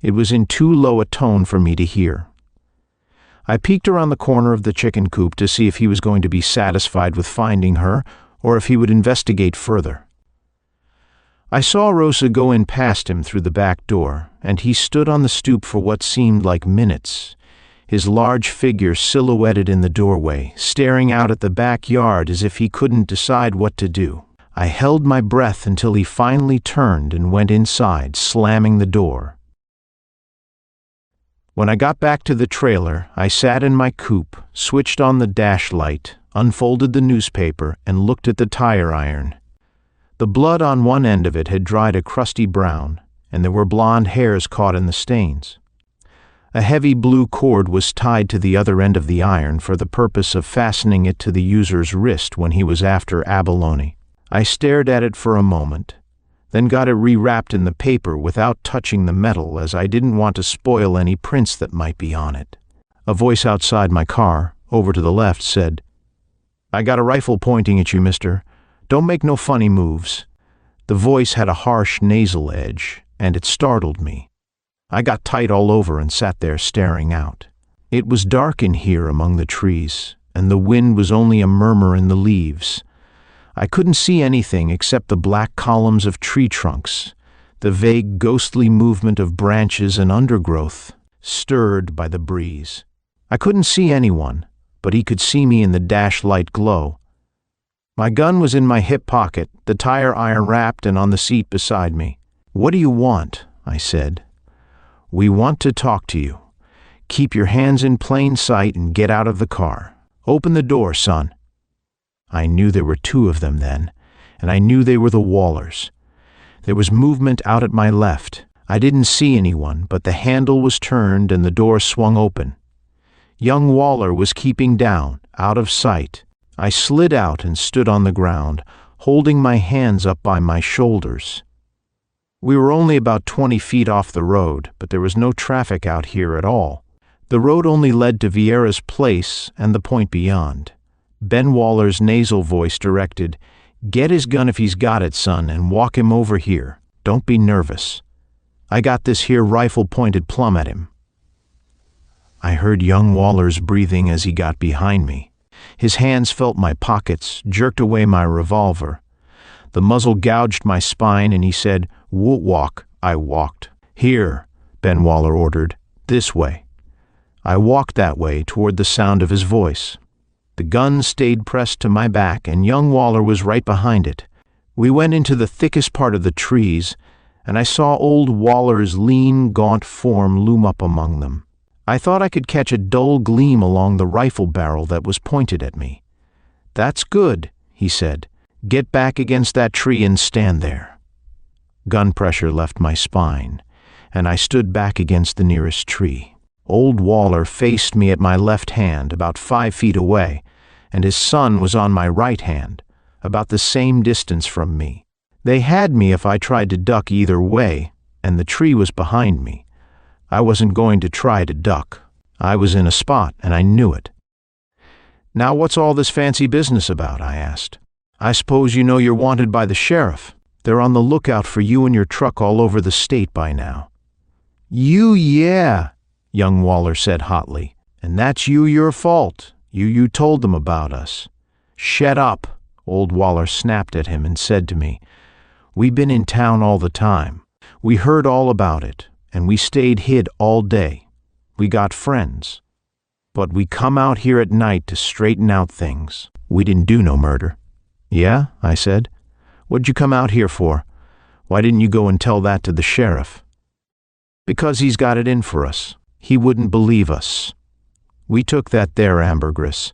it was in too low a tone for me to hear. I peeked around the corner of the chicken coop to see if he was going to be satisfied with finding her, or if he would investigate further. I saw Rosa go in past him through the back door, and he stood on the stoop for what seemed like minutes, his large figure silhouetted in the doorway, staring out at the backyard as if he couldn't decide what to do. I held my breath until he finally turned and went inside, slamming the door. When I got back to the trailer, I sat in my coupe, switched on the dash light, unfolded the newspaper, and looked at the tire iron. The blood on one end of it had dried a crusty brown, and there were blonde hairs caught in the stains. A heavy blue cord was tied to the other end of the iron for the purpose of fastening it to the user's wrist when he was after abalone. I stared at it for a moment, then got it rewrapped in the paper without touching the metal, as I didn't want to spoil any prints that might be on it. A voice outside my car, over to the left, said, "I got a rifle pointing at you, mister. Don't make no funny moves." The voice had a harsh nasal edge, and it startled me. I got tight all over and sat there staring out. It was dark in here among the trees, and the wind was only a murmur in the leaves. I couldn't see anything except the black columns of tree trunks, the vague, ghostly movement of branches and undergrowth, stirred by the breeze. I couldn't see anyone, but he could see me in the dash-light glow. My gun was in my hip pocket, the tire iron wrapped and on the seat beside me. "What do you want?" I said. "We want to talk to you. Keep your hands in plain sight and get out of the car. Open the door, son." I knew there were two of them then, and I knew they were the Wallers. There was movement out at my left. I didn't see anyone, but the handle was turned and the door swung open. Young Waller was keeping down, out of sight. I slid out and stood on the ground, holding my hands up by my shoulders. We were only about 20 feet off the road, but there was no traffic out here at all. The road only led to Vieira's place and the point beyond. Ben Waller's nasal voice directed, "Get his gun if he's got it, son, and walk him over here. Don't be nervous. I got this here rifle pointed plumb at him." I heard young Waller's breathing as he got behind me. His hands felt my pockets, jerked away my revolver. The muzzle gouged my spine, and he said, "Walk." I walked. "Here," Ben Waller ordered. "This way." I walked that way toward the sound of his voice. The gun stayed pressed to my back, and young Waller was right behind it. We went into the thickest part of the trees, and I saw old Waller's lean, gaunt form loom up among them. I thought I could catch a dull gleam along the rifle barrel that was pointed at me. "That's good," he said. "Get back against that tree and stand there." Gun pressure left my spine, and I stood back against the nearest tree. Old Waller faced me at my left hand, about 5 feet away, and his son was on my right hand, about the same distance from me. They had me if I tried to duck either way, and the tree was behind me. I wasn't going to try to duck. I was in a spot, and I knew it. "Now what's all this fancy business about?" I asked. "I suppose you know you're wanted by the sheriff. They're on the lookout for you and your truck all over the state by now." Yeah," young Waller said hotly. "And that's your fault. You told them about us." "Shut up," old Waller snapped at him and said to me. "We've been in town all the time. We heard all about it, and we stayed hid all day. We got friends. But we come out here at night to straighten out things. We didn't do no murder." "Yeah?" I said. "What'd you come out here for? Why didn't you go and tell that to the sheriff?" "Because he's got it in for us. He wouldn't believe us. We took that there Ambergris,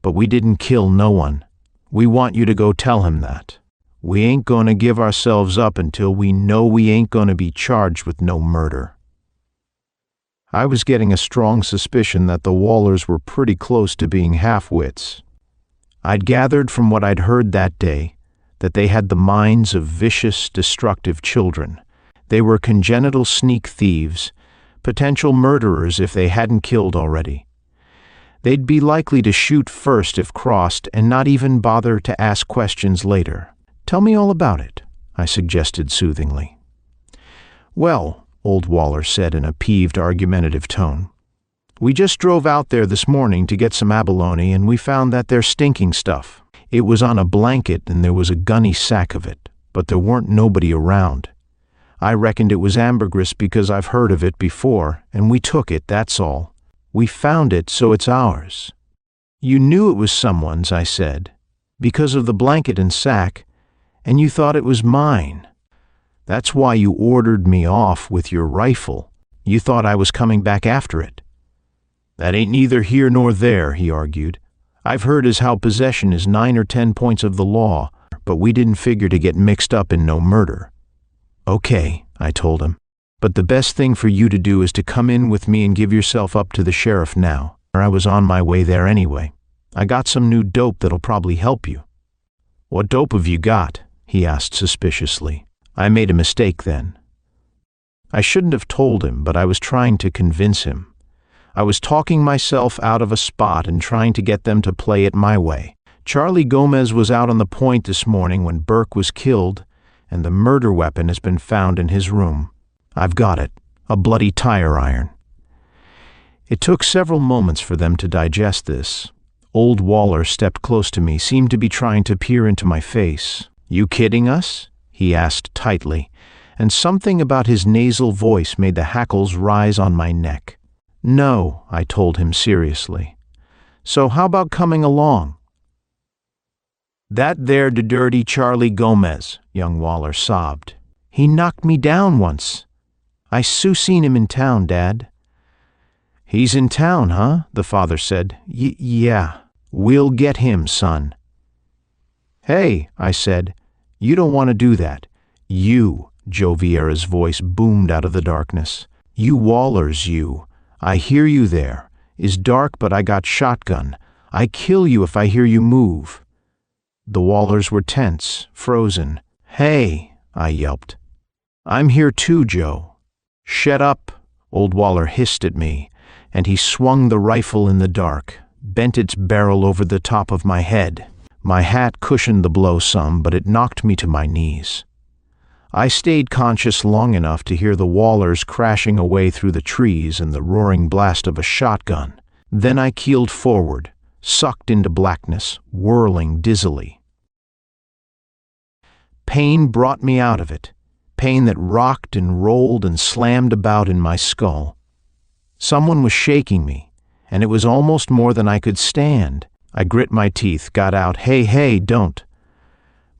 but we didn't kill no one. We want you to go tell him that. We ain't gonna give ourselves up until we know we ain't gonna be charged with no murder." I was getting a strong suspicion that the Wallers were pretty close to being half-wits. I'd gathered from what I'd heard that day that they had the minds of vicious, destructive children. They were congenital sneak thieves, potential murderers if they hadn't killed already. They'd be likely to shoot first if crossed and not even bother to ask questions later. "Tell me all about it," I suggested soothingly. "Well," old Waller said in a peeved, argumentative tone, "we just drove out there this morning to get some abalone, and we found that there stinking stuff. It was on a blanket and there was a gunny sack of it, but there weren't nobody around. I reckoned it was ambergris because I've heard of it before, and we took it, that's all. We found it, so it's ours." "You knew it was someone's," I said, "because of the blanket and sack, and you thought it was mine. That's why you ordered me off with your rifle. You thought I was coming back after it." "That ain't neither here nor there," he argued. "I've heard as how possession is 9 or 10 points of the law, but we didn't figure to get mixed up in no murder." "Okay," I told him, "but the best thing for you to do is to come in with me and give yourself up to the sheriff now. I was on my way there anyway. I got some new dope that'll probably help you." "What dope have you got?" he asked suspiciously. I made a mistake then. I shouldn't have told him, but I was trying to convince him. I was talking myself out of a spot and trying to get them to play it my way. Charlie Gomez was out on the point this morning when Burke was killed, and the murder weapon has been found in his room. I've got it, a bloody tire iron. It took several moments for them to digest this. Old Waller stepped close to me, seemed to be trying to peer into my face. "You kidding us?" he asked tightly, and something about his nasal voice made the hackles rise on my neck. "No," I told him seriously. "So how about coming along?" "That there de dirty Charlie Gomez," young Waller sobbed. "He knocked me down once. I seen him in town, Dad." "He's in town, huh?" the father said. Yeah. We'll get him, son." "Hey," I said, "you don't want to do that." "You," Joe Vieira's voice boomed out of the darkness. "You Wallers, you. I hear you there. It's dark, but I got shotgun. I kill you if I hear you move." The Wallers were tense, frozen. "Hey," I yelped. "I'm here too, Joe." "Shut up," old Waller hissed at me, and he swung the rifle in the dark, bent its barrel over the top of my head. My hat cushioned the blow some, but it knocked me to my knees. I stayed conscious long enough to hear the Wallers crashing away through the trees and the roaring blast of a shotgun. Then I keeled forward, sucked into blackness, whirling dizzily. Pain brought me out of it, pain that rocked and rolled and slammed about in my skull. Someone was shaking me, and it was almost more than I could stand. I grit my teeth, got out, "Hey, don't."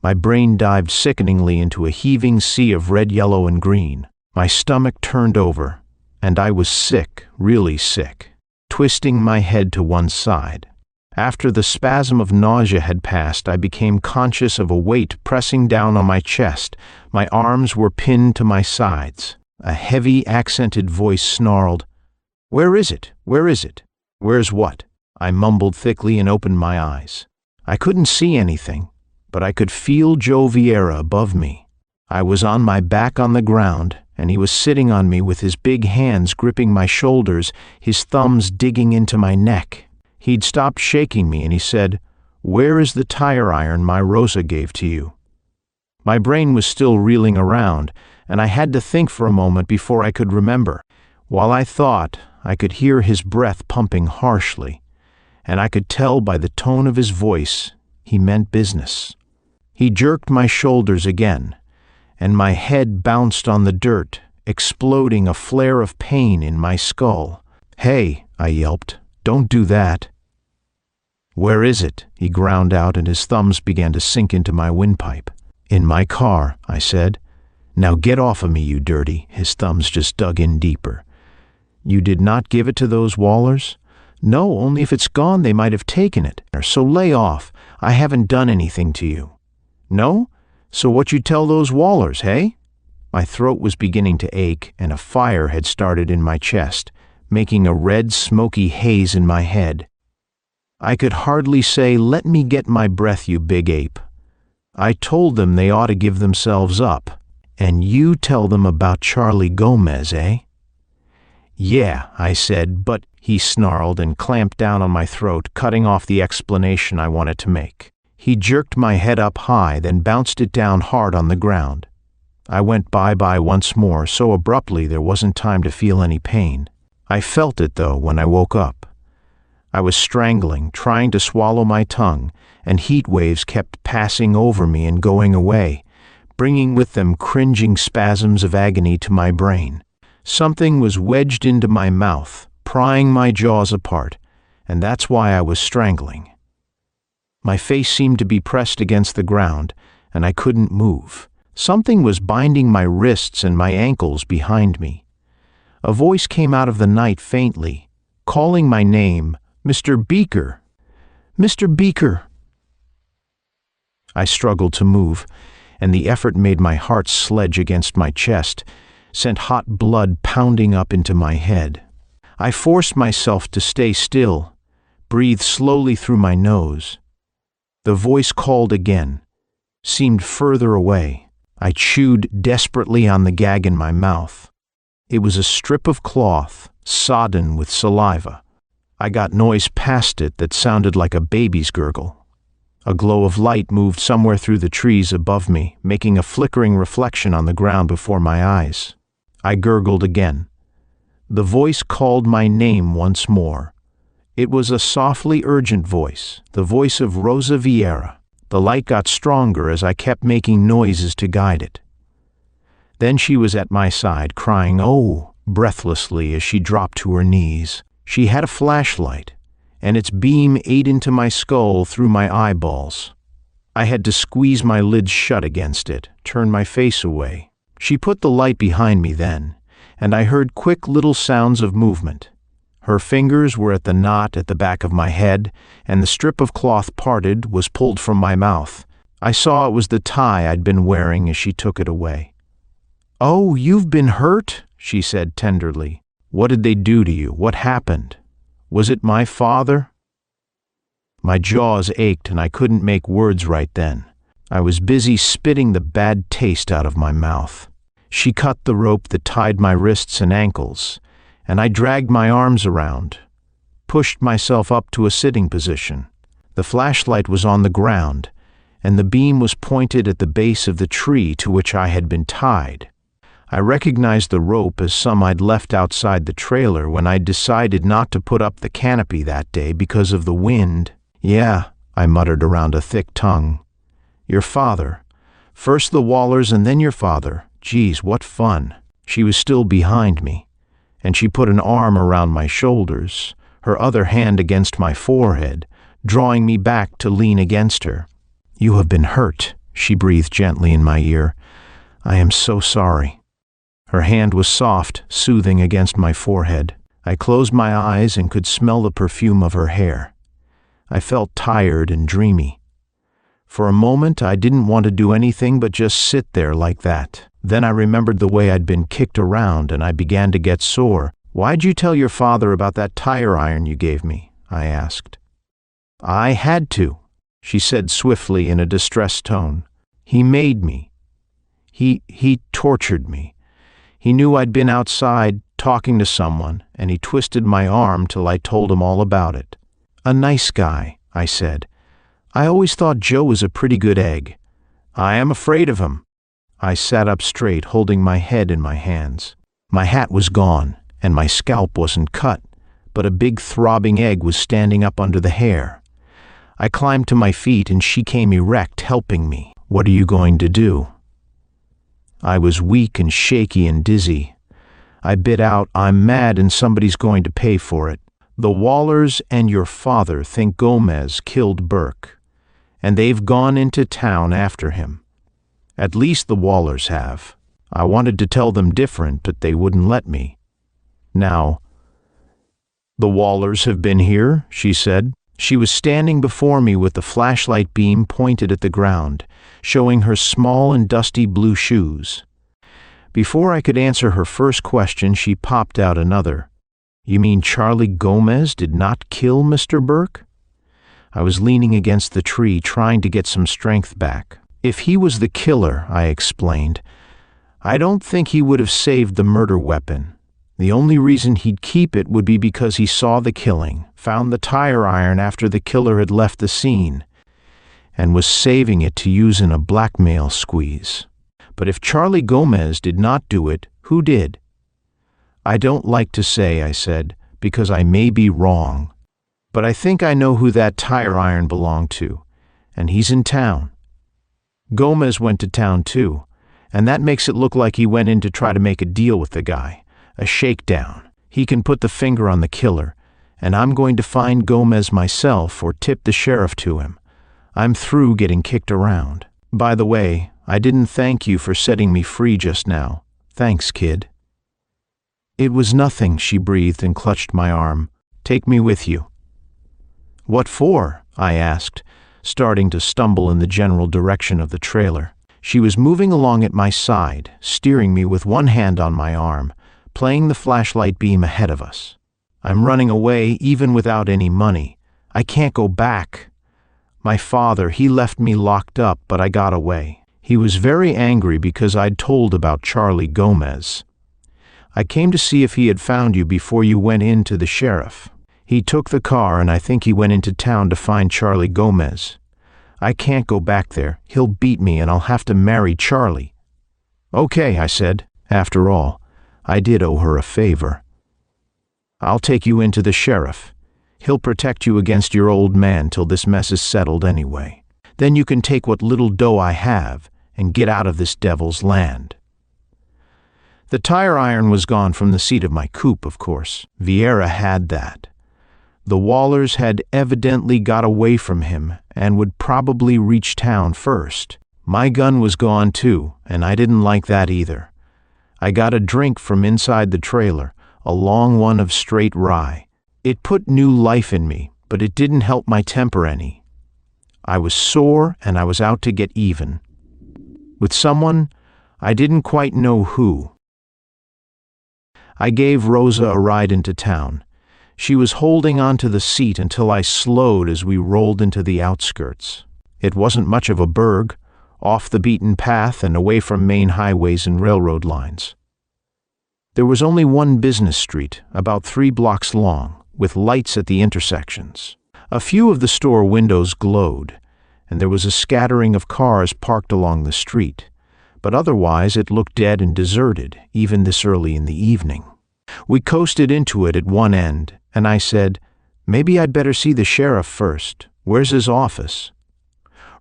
My brain dived sickeningly into a heaving sea of red, yellow, and green. My stomach turned over, and I was sick, really sick, twisting my head to one side. After the spasm of nausea had passed, I became conscious of a weight pressing down on my chest. My arms were pinned to my sides. A heavy, accented voice snarled, "Where is it? Where is it?" "Where's what?" I mumbled thickly and opened my eyes. I couldn't see anything, but I could feel Joe Vieira above me. I was on my back on the ground, and he was sitting on me with his big hands gripping my shoulders, his thumbs digging into my neck. He'd stopped shaking me, and he said, "Where is the tire iron my Rosa gave to you?" My brain was still reeling around, and I had to think for a moment before I could remember. While I thought, I could hear his breath pumping harshly, and I could tell by the tone of his voice he meant business. He jerked my shoulders again, and my head bounced on the dirt, exploding a flare of pain in my skull. "Hey," I yelped, "don't do that." "Where is it?" he ground out, and his thumbs began to sink into my windpipe. "In my car," I said. "Now get off of me, you dirty." His thumbs just dug in deeper. "You did not give it to those Wallers?" "No, only if it's gone they might have taken it. So lay off. I haven't done anything to you." "No? So what you tell those Wallers, hey?" My throat was beginning to ache, and a fire had started in my chest, making a red, smoky haze in my head. I could hardly say, "Let me get my breath, you big ape." I told them they ought to give themselves up. "And you tell them about Charlie Gomez, eh?" "Yeah," I said, "but," he snarled and clamped down on my throat, cutting off the explanation I wanted to make. He jerked my head up high, then bounced it down hard on the ground. I went bye-bye once more, so abruptly there wasn't time to feel any pain. I felt it, though, when I woke up. I was strangling, trying to swallow my tongue, and heat waves kept passing over me and going away, bringing with them cringing spasms of agony to my brain. Something was wedged into my mouth, prying my jaws apart, and that's why I was strangling. My face seemed to be pressed against the ground, and I couldn't move. Something was binding my wrists and my ankles behind me. A voice came out of the night faintly, calling my name, "Mr. Beeker! Mr. Beeker!" I struggled to move, and the effort made my heart sledge against my chest, sent hot blood pounding up into my head. I forced myself to stay still, breathe slowly through my nose. The voice called again, seemed further away. I chewed desperately on the gag in my mouth. It was a strip of cloth, sodden with saliva. I got noise past it that sounded like a baby's gurgle. A glow of light moved somewhere through the trees above me, making a flickering reflection on the ground before my eyes. I gurgled again. The voice called my name once more. It was a softly urgent voice, the voice of Rosa Vieira. The light got stronger as I kept making noises to guide it. Then she was at my side, crying, "Oh," breathlessly as she dropped to her knees. She had a flashlight, and its beam ate into my skull through my eyeballs. I had to squeeze my lids shut against it, turn my face away. She put the light behind me then, and I heard quick little sounds of movement. Her fingers were at the knot at the back of my head, and the strip of cloth parted was pulled from my mouth. I saw it was the tie I'd been wearing as she took it away. "Oh, you've been hurt?" she said tenderly. "What did they do to you? What happened? Was it my father?" My jaws ached and I couldn't make words right then. I was busy spitting the bad taste out of my mouth. She cut the rope that tied my wrists and ankles, and I dragged my arms around, pushed myself up to a sitting position. The flashlight was on the ground, and the beam was pointed at the base of the tree to which I had been tied. I recognized the rope as some I'd left outside the trailer when I'd decided not to put up the canopy that day because of the wind. "Yeah," I muttered around a thick tongue. "Your father. First the Wallers and then your father. Geez, what fun." She was still behind me, and she put an arm around my shoulders, her other hand against my forehead, drawing me back to lean against her. "You have been hurt," she breathed gently in my ear. "I am so sorry." Her hand was soft, soothing against my forehead. I closed my eyes and could smell the perfume of her hair. I felt tired and dreamy. For a moment, I didn't want to do anything but just sit there like that. Then I remembered the way I'd been kicked around and I began to get sore. "Why'd you tell your father about that tire iron you gave me?" I asked. "I had to," she said swiftly in a distressed tone. "He made me. He tortured me. He knew I'd been outside talking to someone, and he twisted my arm till I told him all about it." "A nice guy," I said. "I always thought Joe was a pretty good egg." "I am afraid of him." I sat up straight, holding my head in my hands. My hat was gone, and my scalp wasn't cut, but a big throbbing egg was standing up under the hair. I climbed to my feet, and she came erect, helping me. "What are you going to do?" I was weak and shaky and dizzy. I bit out, "I'm mad and somebody's going to pay for it. The Wallers and your father think Gomez killed Burke, and they've gone into town after him. At least the Wallers have. I wanted to tell them different, but they wouldn't let me. Now, the Wallers have been here," she said. She was standing before me with the flashlight beam pointed at the ground, showing her small and dusty blue shoes. Before I could answer her first question, she popped out another. "You mean Charlie Gomez did not kill Mr. Burke?" I was leaning against the tree, trying to get some strength back. "If he was the killer," I explained, "I don't think he would have saved the murder weapon. The only reason he'd keep it would be because he saw the killing, found the tire iron after the killer had left the scene, and was saving it to use in a blackmail squeeze. But if Charlie Gomez did not do it, who did?" "I don't like to say," I said, "because I may be wrong. But I think I know who that tire iron belonged to, and he's in town. Gomez went to town too, and that makes it look like he went in to try to make a deal with the guy, a shakedown. He can put the finger on the killer, and I'm going to find Gomez myself or tip the sheriff to him. I'm through getting kicked around. By the way, I didn't thank you for setting me free just now. Thanks, kid." "It was nothing," she breathed and clutched my arm. "Take me with you." "What for?" I asked, starting to stumble in the general direction of the trailer. She was moving along at my side, steering me with one hand on my arm, playing the flashlight beam ahead of us. "I'm running away even without any money. I can't go back. My father, he left me locked up, but I got away. He was very angry because I'd told about Charlie Gomez. I came to see if he had found you before you went in to the sheriff. He took the car, and I think he went into town to find Charlie Gomez. I can't go back there. He'll beat me, and I'll have to marry Charlie." "Okay," I said. After all, I did owe her a favor. "I'll take you in to the sheriff. He'll protect you against your old man till this mess is settled anyway. Then you can take what little dough I have and get out of this devil's land." The tire iron was gone from the seat of my coupe, of course. Vieira had that. The Wallers had evidently got away from him and would probably reach town first. My gun was gone too, and I didn't like that either. I got a drink from inside the trailer, a long one of straight rye. It put new life in me, but it didn't help my temper any. I was sore and I was out to get even. With someone, I didn't quite know who. I gave Rosa a ride into town. She was holding onto the seat until I slowed as we rolled into the outskirts. It wasn't much of a burg, off the beaten path and away from main highways and railroad lines. There was only one business street, about 3 blocks long, with lights at the intersections. A few of the store windows glowed, and there was a scattering of cars parked along the street, but otherwise it looked dead and deserted, even this early in the evening. We coasted into it at one end, and I said, "Maybe I'd better see the sheriff first. Where's his office?"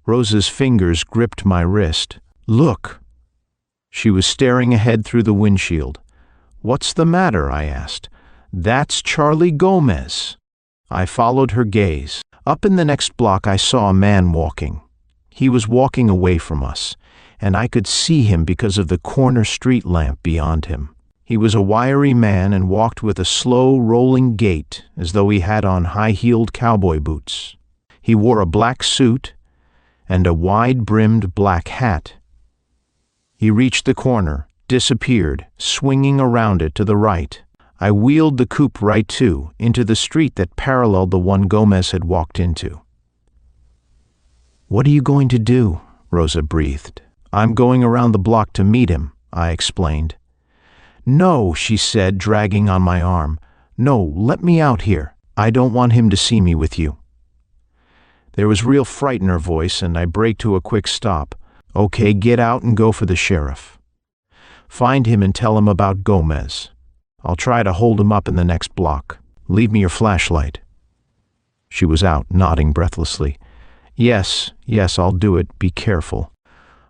Rosa's fingers gripped my wrist. "Look." She was staring ahead through the windshield. "What's the matter?" I asked. "That's Charlie Gomez." I followed her gaze. Up in the next block I saw a man walking. He was walking away from us, and I could see him because of the corner street lamp beyond him. He was a wiry man and walked with a slow, rolling gait as though he had on high-heeled cowboy boots. He wore a black suit and a wide-brimmed black hat. He reached the corner, disappeared, swinging around it to the right. I wheeled the coupe right into the street that paralleled the one Gomez had walked into. "What are you going to do?" Rosa breathed. "I'm going around the block to meet him," I explained. "No," she said, dragging on my arm. "No, let me out here. I don't want him to see me with you." There was real fright in her voice, and I braked to a quick stop. "Okay, get out and go for the sheriff. Find him and tell him about Gomez. I'll try to hold him up in the next block. Leave me your flashlight." She was out, nodding breathlessly. Yes, I'll do it. Be careful."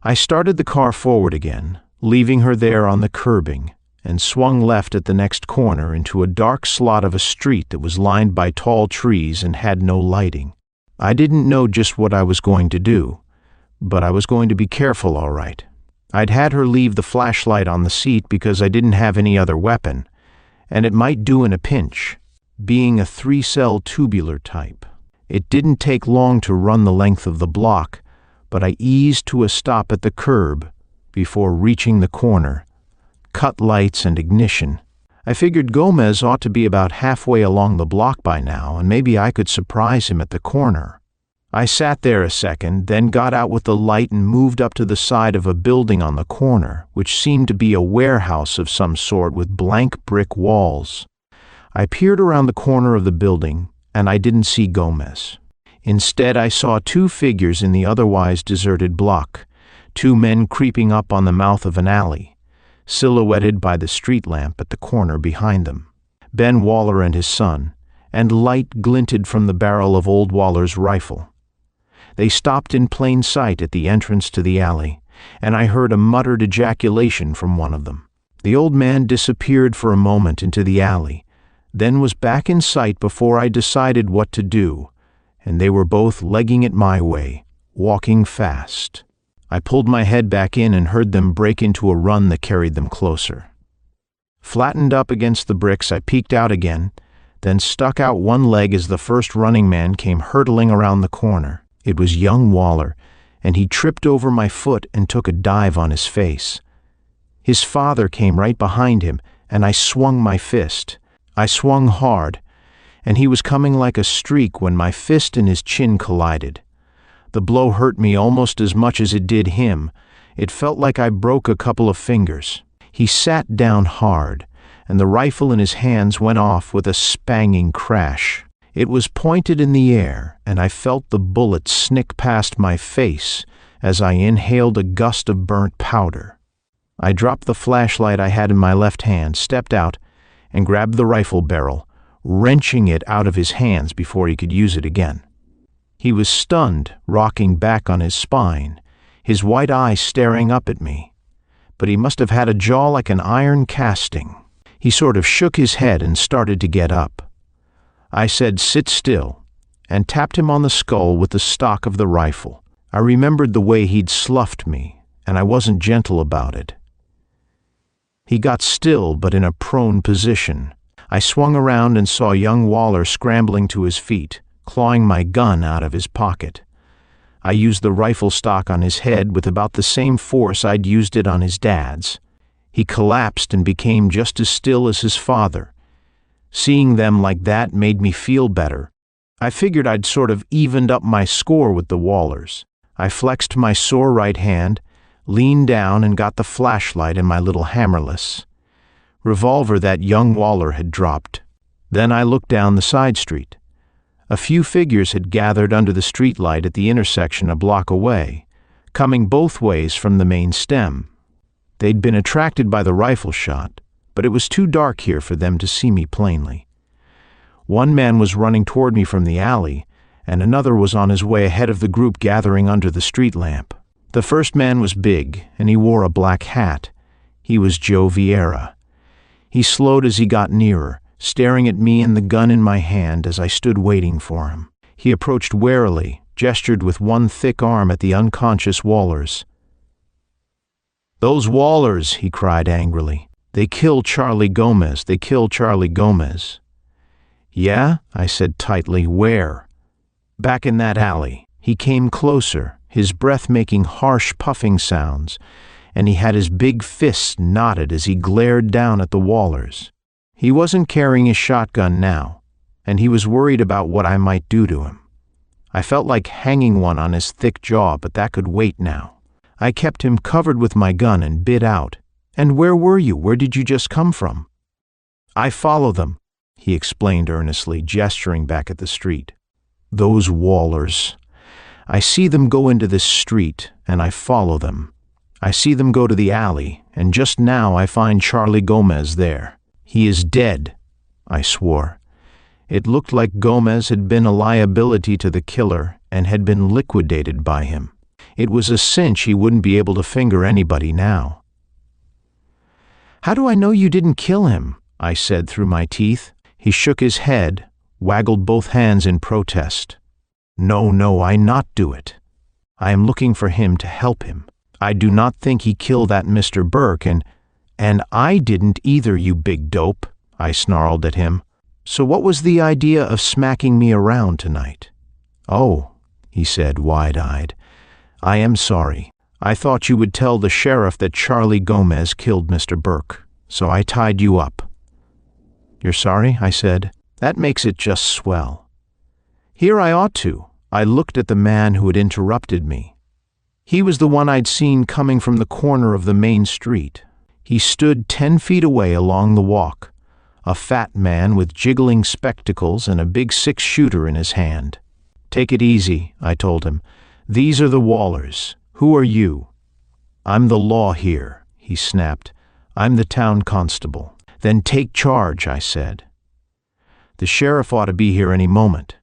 I started the car forward again, leaving her there on the curbing, and swung left at the next corner into a dark slot of a street that was lined by tall trees and had no lighting. I didn't know just what I was going to do, but I was going to be careful, all right. I'd had her leave the flashlight on the seat because I didn't have any other weapon, and it might do in a pinch, being a 3-cell tubular type. It didn't take long to run the length of the block, but I eased to a stop at the curb before reaching the corner. Cut lights and ignition. I figured Gomez ought to be about halfway along the block by now, and maybe I could surprise him at the corner. I sat there a second, then got out with the light and moved up to the side of a building on the corner, which seemed to be a warehouse of some sort with blank brick walls. I peered around the corner of the building, and I didn't see Gomez. Instead, I saw 2 figures in the otherwise deserted block, 2 men creeping up on the mouth of an alley, silhouetted by the street lamp at the corner behind them. Ben Waller and his son, and light glinted from the barrel of old Waller's rifle. They stopped in plain sight at the entrance to the alley, and I heard a muttered ejaculation from one of them. The old man disappeared for a moment into the alley, then was back in sight before I decided what to do, and they were both legging it my way, walking fast. I pulled my head back in and heard them break into a run that carried them closer. Flattened up against the bricks, I peeked out again, then stuck out one leg as the first running man came hurtling around the corner. It was young Waller, and he tripped over my foot and took a dive on his face. His father came right behind him, and I swung my fist. I swung hard, and he was coming like a streak when my fist and his chin collided. The blow hurt me almost as much as it did him. It felt like I broke a couple of fingers. He sat down hard, and the rifle in his hands went off with a spanging crash. It was pointed in the air, and I felt the bullet snick past my face as I inhaled a gust of burnt powder. I dropped the flashlight I had in my left hand, stepped out, and grabbed the rifle barrel, wrenching it out of his hands before he could use it again. He was stunned, rocking back on his spine, his white eyes staring up at me. but he must have had a jaw like an iron casting. He sort of shook his head and started to get up. I said, "Sit still," and tapped him on the skull with the stock of the rifle. I remembered the way he'd sloughed me, and I wasn't gentle about it. He got still, but in a prone position. I swung around and saw young Waller scrambling to his feet, clawing my gun out of his pocket. I used the rifle stock on his head with about the same force I'd used it on his dad's. He collapsed and became just as still as his father. Seeing them like that made me feel better. I figured I'd sort of evened up my score with the Wallers. I flexed my sore right hand, leaned down and got the flashlight and my little hammerless revolver that young Waller had dropped. Then I looked down the side street. A few figures had gathered under the streetlight at the intersection a block away, coming both ways from the main stem. They'd been attracted by the rifle shot, but it was too dark here for them to see me plainly. One man was running toward me from the alley, and another was on his way ahead of the group gathering under the street lamp. The first man was big, and he wore a black hat. He was Joe Vieira. He slowed as he got nearer, staring at me and the gun in my hand as I stood waiting for him. He approached warily, gestured with one thick arm at the unconscious Wallers. "Those Wallers," he cried angrily. "They killed Charlie Gomez. They killed Charlie Gomez." "Yeah?" I said tightly. "Where?" "Back in that alley." He came closer, his breath making harsh puffing sounds, and he had his big fists knotted as he glared down at the Wallers. He wasn't carrying his shotgun now, and he was worried about what I might do to him. I felt like hanging one on his thick jaw, but that could wait now. I kept him covered with my gun and bit out. "And where were you? Where did you just come from?" "I follow them," he explained earnestly, gesturing back at the street. "Those Wallers. I see them go into this street, and I follow them. I see them go to the alley, and just now I find Charlie Gomez there. He is dead," I swore. It looked like Gomez had been a liability to the killer and had been liquidated by him. It was a cinch he wouldn't be able to finger anybody now. "How do I know you didn't kill him?" I said through my teeth. He shook his head, waggled both hands in protest. No, I not do it. I am looking for him to help him. I do not think he killed that Mr. Burke, and I didn't either, you big dope," I snarled at him. "So what was the idea of smacking me around tonight?" "Oh," he said, wide-eyed. "I am sorry. I thought you would tell the sheriff that Charlie Gomez killed Mr. Burke, so I tied you up." "You're sorry?" I said. "That makes it just swell." Here I ought to. I looked at the man who had interrupted me. He was the one I'd seen coming from the corner of the main street. He stood 10 feet away along the walk, a fat man with jiggling spectacles and a big 6-shooter in his hand. "Take it easy," I told him. "These are the Wallers. Who are you?" "I'm the law here," he snapped. "I'm the town constable." "Then take charge," I said. "The sheriff ought to be here any moment."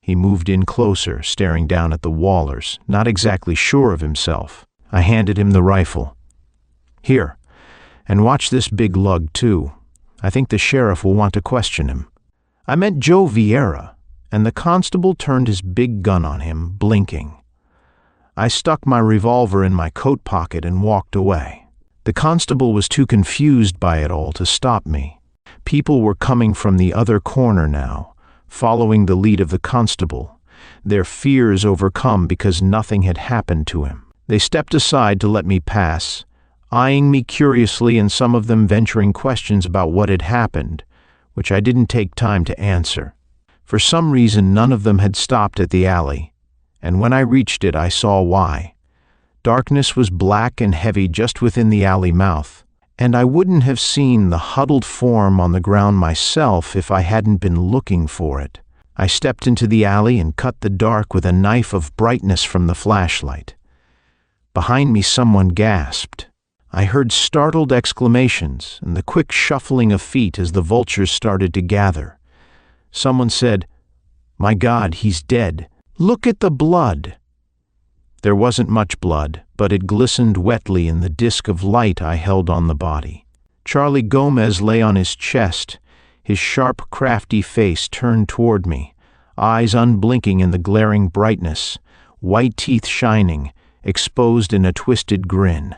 He moved in closer, staring down at the Wallers, not exactly sure of himself. I handed him the rifle. "Here, and watch this big lug, too. I think the sheriff will want to question him." I meant Joe Vieira, and the constable turned his big gun on him, blinking. I stuck my revolver in my coat pocket and walked away. The constable was too confused by it all to stop me. People were coming from the other corner now, following the lead of the constable, their fears overcome because nothing had happened to him. They stepped aside to let me pass, eyeing me curiously and some of them venturing questions about what had happened, which I didn't take time to answer. For some reason, none of them had stopped at the alley, and when I reached it, I saw why. Darkness was black and heavy just within the alley mouth, and I wouldn't have seen the huddled form on the ground myself if I hadn't been looking for it. I stepped into the alley and cut the dark with a knife of brightness from the flashlight. Behind me, someone gasped. I heard startled exclamations and the quick shuffling of feet as the vultures started to gather. Someone said, "My God, he's dead. Look at the blood." There wasn't much blood, but it glistened wetly in the disk of light I held on the body. Charlie Gomez lay on his chest, his sharp, crafty face turned toward me, eyes unblinking in the glaring brightness, white teeth shining, exposed in a twisted grin.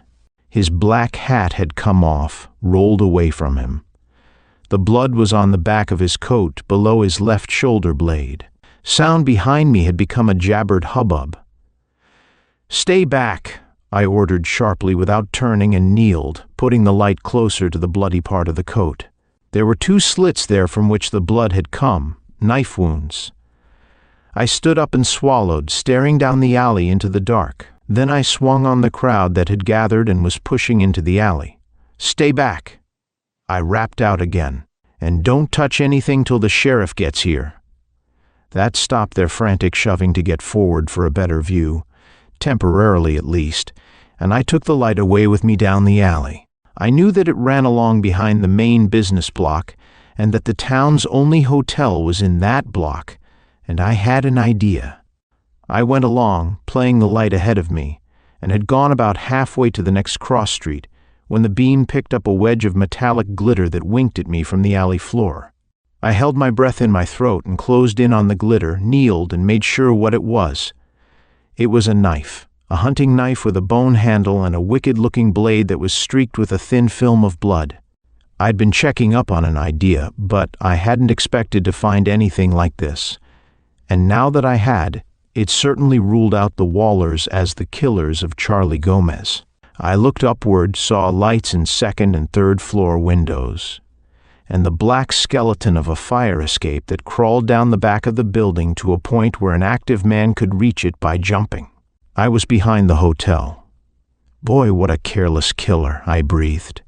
His black hat had come off, rolled away from him. The blood was on the back of his coat, below his left shoulder blade. Sound behind me had become a jabbered hubbub. "Stay back," I ordered sharply without turning, and kneeled, putting the light closer to the bloody part of the coat. There were 2 slits there from which the blood had come, knife wounds. I stood up and swallowed, staring down the alley into the dark. Then I swung on the crowd that had gathered and was pushing into the alley. "Stay back," I rapped out again, "and don't touch anything till the sheriff gets here." That stopped their frantic shoving to get forward for a better view, temporarily at least, and I took the light away with me down the alley. I knew that it ran along behind the main business block, and that the town's only hotel was in that block, and I had an idea. I went along, playing the light ahead of me, and had gone about halfway to the next cross street when the beam picked up a wedge of metallic glitter that winked at me from the alley floor. I held my breath in my throat and closed in on the glitter, kneeled, and made sure what it was. It was a knife, a hunting knife with a bone handle and a wicked-looking blade that was streaked with a thin film of blood. I'd been checking up on an idea, but I hadn't expected to find anything like this. And now that I had, it certainly ruled out the Wallers as the killers of Charlie Gomez. I looked upward, saw lights in 2nd and 3rd floor windows, and the black skeleton of a fire escape that crawled down the back of the building to a point where an active man could reach it by jumping. I was behind the hotel. Boy, what a careless killer, I breathed.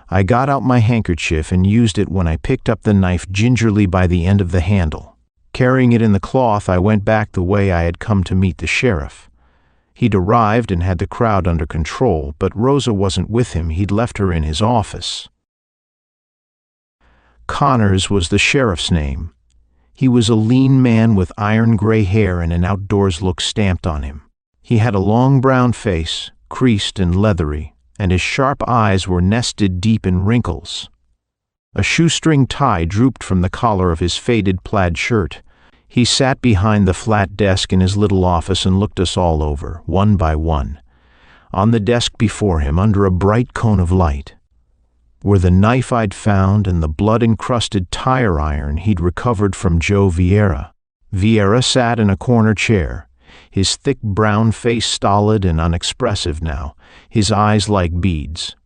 I got out my handkerchief and used it when I picked up the knife gingerly by the end of the handle. Carrying it in the cloth, I went back the way I had come to meet the sheriff. He'd arrived and had the crowd under control, but Rosa wasn't with him. He'd left her in his office. Connors was the sheriff's name. He was a lean man with iron-gray hair and an outdoors look stamped on him. He had a long brown face, creased and leathery, and his sharp eyes were nested deep in wrinkles. A shoestring tie drooped from the collar of his faded plaid shirt. He sat behind the flat desk in his little office and looked us all over, one by one. On the desk before him, under a bright cone of light, were the knife I'd found and the blood-encrusted tire iron he'd recovered from Joe Vieira. Vieira sat in a corner chair, his thick brown face stolid and unexpressive now, his eyes like beads.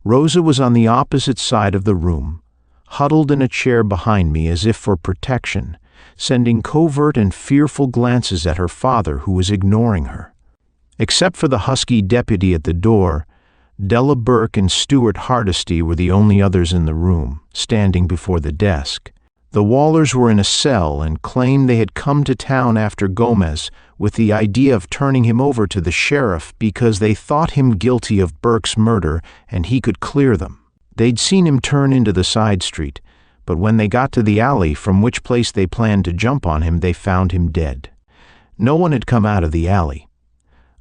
Rosa was on the opposite side of the room, huddled in a chair behind me as if for protection, sending covert and fearful glances at her father, who was ignoring her. Except for the husky deputy at the door, Della Burke and Stewart Hardesty were the only others in the room, standing before the desk. The Wallers were in a cell and claimed they had come to town after Gomez with the idea of turning him over to the sheriff because they thought him guilty of Burke's murder and he could clear them. They'd seen him turn into the side street, but when they got to the alley from which place they planned to jump on him, they found him dead. No one had come out of the alley.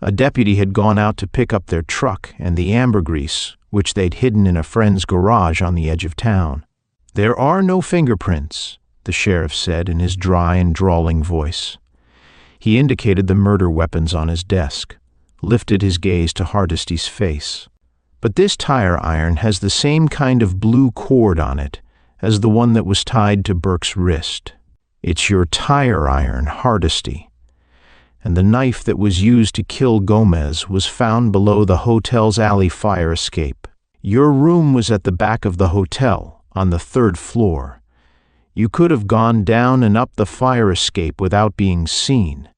A deputy had gone out to pick up their truck and the ambergris, which they'd hidden in a friend's garage on the edge of town. "There are no fingerprints," the sheriff said in his dry and drawling voice. He indicated the murder weapons on his desk, lifted his gaze to Hardesty's face. "But this tire iron has the same kind of blue cord on it as the one that was tied to Burke's wrist. It's your tire iron, Hardesty. And the knife that was used to kill Gomez was found below the hotel's alley fire escape. Your room was at the back of the hotel, on the 3rd floor. You could have gone down and up the fire escape without being seen."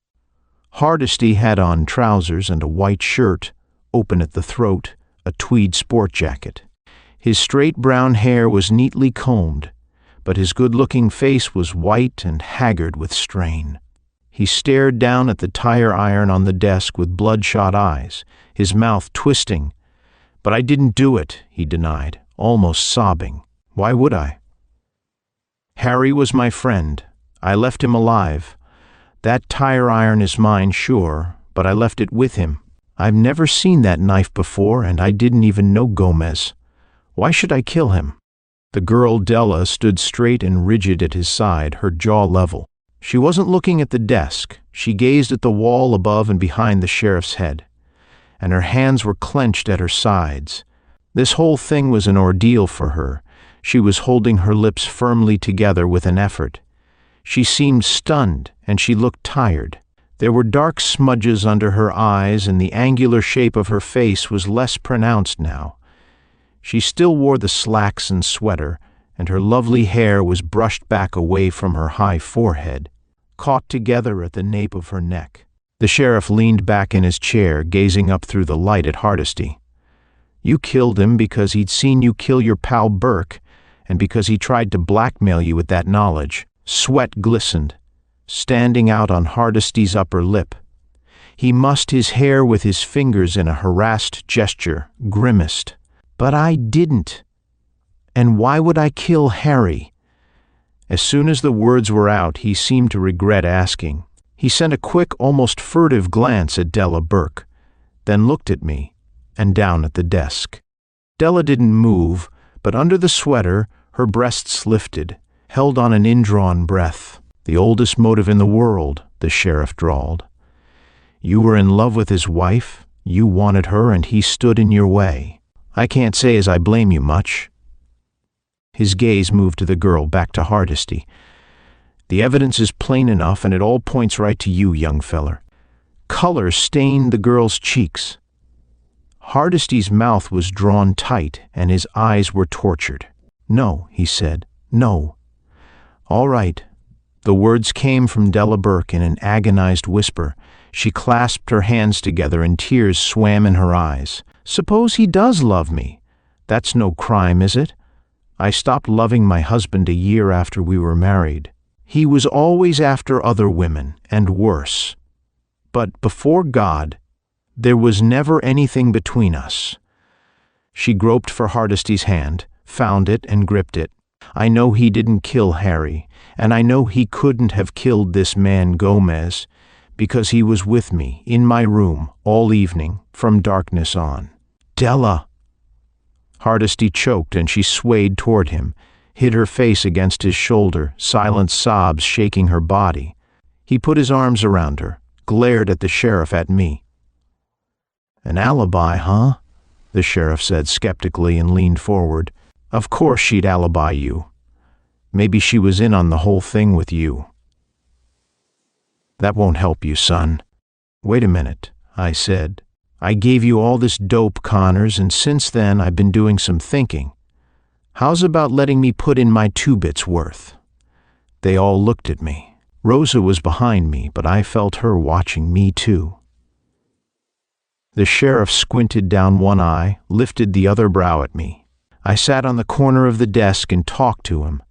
Hardesty had on trousers and a white shirt, open at the throat, a tweed sport jacket. His straight brown hair was neatly combed, but his good-looking face was white and haggard with strain. He stared down at the tire iron on the desk with bloodshot eyes, his mouth twisting. "But I didn't do it," he denied, almost sobbing. "Why would I? Harry was my friend. I left him alive. That tire iron is mine, sure, but I left it with him. I've never seen that knife before, and I didn't even know Gomez. Why should I kill him?" The girl Della stood straight and rigid at his side, her jaw level. She wasn't looking at the desk. She gazed at the wall above and behind the sheriff's head, and her hands were clenched at her sides. This whole thing was an ordeal for her. She was holding her lips firmly together with an effort. She seemed stunned, and she looked tired. There were dark smudges under her eyes, and the angular shape of her face was less pronounced now. She still wore the slacks and sweater, and her lovely hair was brushed back away from her high forehead, caught together at the nape of her neck. The sheriff leaned back in his chair, gazing up through the light at Hardesty. "You killed him because he'd seen you kill your pal Burke, and because he tried to blackmail you with that knowledge." Sweat glistened, standing out on Hardesty's upper lip. He mussed his hair with his fingers in a harassed gesture, grimaced. "But I didn't. And why would I kill Harry?" As soon as the words were out, he seemed to regret asking. He sent a quick, almost furtive glance at Della Burke, then looked at me and down at the desk. Della didn't move, but under the sweater, her breasts lifted, held on an indrawn breath. "The oldest motive in the world," the sheriff drawled. "You were in love with his wife, you wanted her, and he stood in your way. I can't say as I blame you much." His gaze moved to the girl, back to Hardesty. "The evidence is plain enough, and it all points right to you, young feller." Color stained the girl's cheeks. Hardesty's mouth was drawn tight, and his eyes were tortured. "No," he said. "No." "All right." The words came from Della Burke in an agonized whisper. She clasped her hands together and tears swam in her eyes. "Suppose he does love me. That's no crime, is it? I stopped loving my husband a year after we were married. He was always after other women, and worse. But before God, there was never anything between us." She groped for Hardesty's hand, found it, and gripped it. "I know he didn't kill Harry, and I know he couldn't have killed this man Gomez, because he was with me, in my room, all evening, from darkness on." "Della!" Hardesty choked, and she swayed toward him, hid her face against his shoulder, silent sobs shaking her body. He put his arms around her, glared at the sheriff, at me. "An alibi, huh?" the sheriff said skeptically and leaned forward. "Of course she'd alibi you. Maybe she was in on the whole thing with you." "That won't help you, son." "Wait a minute," I said. "I gave you all this dope, Connors, and since then I've been doing some thinking. How's about letting me put in my 2 bits worth?" They all looked at me. Rosa was behind me, but I felt her watching me too. The sheriff squinted down one eye, lifted the other brow at me. I sat on the corner of the desk and talked to him.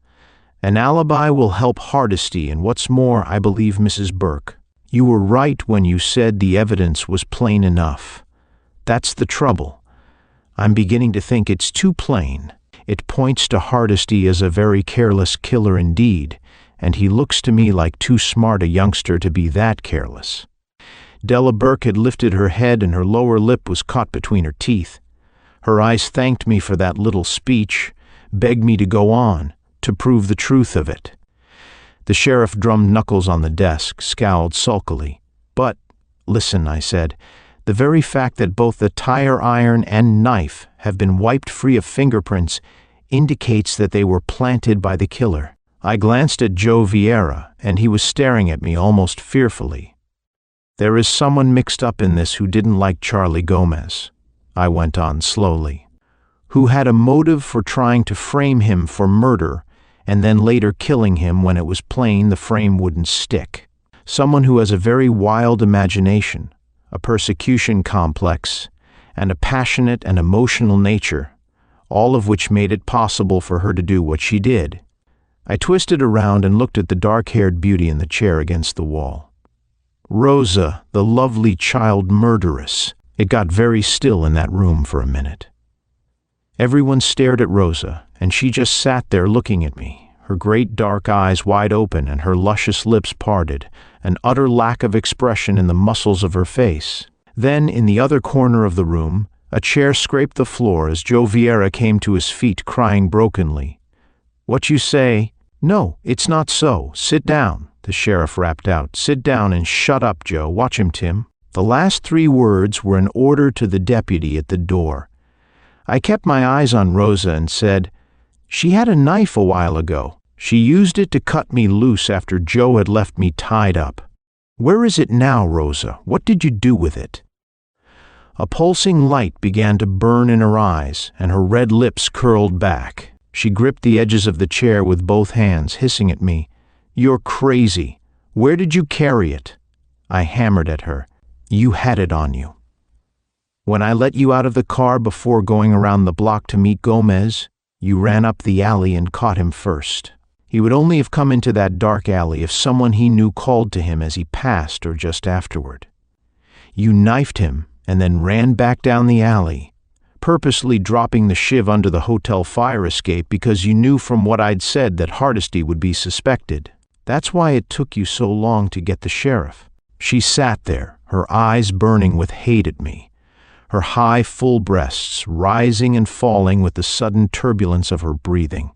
"An alibi will help Hardesty, and what's more, I believe Mrs. Burke. You were right when you said the evidence was plain enough. That's the trouble. I'm beginning to think it's too plain. It points to Hardesty as a very careless killer indeed, and he looks to me like too smart a youngster to be that careless." Della Burke had lifted her head, and her lower lip was caught between her teeth. Her eyes thanked me for that little speech, begged me to go on, to prove the truth of it. The sheriff drummed knuckles on the desk, scowled sulkily. "But, listen," I said, "the very fact that both the tire iron and knife have been wiped free of fingerprints indicates that they were planted by the killer." I glanced at Joe Vieira, and he was staring at me almost fearfully. "There is someone mixed up in this who didn't like Charlie Gomez," I went on slowly, "who had a motive for trying to frame him for murder and then later killing him when it was plain the frame wouldn't stick. Someone who has a very wild imagination, a persecution complex, and a passionate and emotional nature, all of which made it possible for her to do what she did." I twisted around and looked at the dark-haired beauty in the chair against the wall. Rosa, the lovely child murderess. It got very still in that room for a minute. Everyone stared at Rosa, and she just sat there looking at me, her great dark eyes wide open and her luscious lips parted, an utter lack of expression in the muscles of her face. Then, in the other corner of the room, a chair scraped the floor as Joe Vieira came to his feet, crying brokenly. "What you say?" "No, it's not so. Sit down," the sheriff rapped out. "Sit down and shut up, Joe. Watch him, Tim." The last 3 words were an order to the deputy at the door. I kept my eyes on Rosa and said, "She had a knife a while ago. She used it to cut me loose after Joe had left me tied up. Where is it now, Rosa? What did you do with it?" A pulsing light began to burn in her eyes, and her red lips curled back. She gripped the edges of the chair with both hands, hissing at me, "You're crazy. Where did you carry it?" I hammered at her. "You had it on you. When I let you out of the car before going around the block to meet Gomez, you ran up the alley and caught him first. He would only have come into that dark alley if someone he knew called to him as he passed or just afterward. You knifed him and then ran back down the alley, purposely dropping the shiv under the hotel fire escape because you knew from what I'd said that Hardesty would be suspected. That's why it took you so long to get the sheriff." She sat there, her eyes burning with hate at me, her high, full breasts rising and falling with the sudden turbulence of her breathing.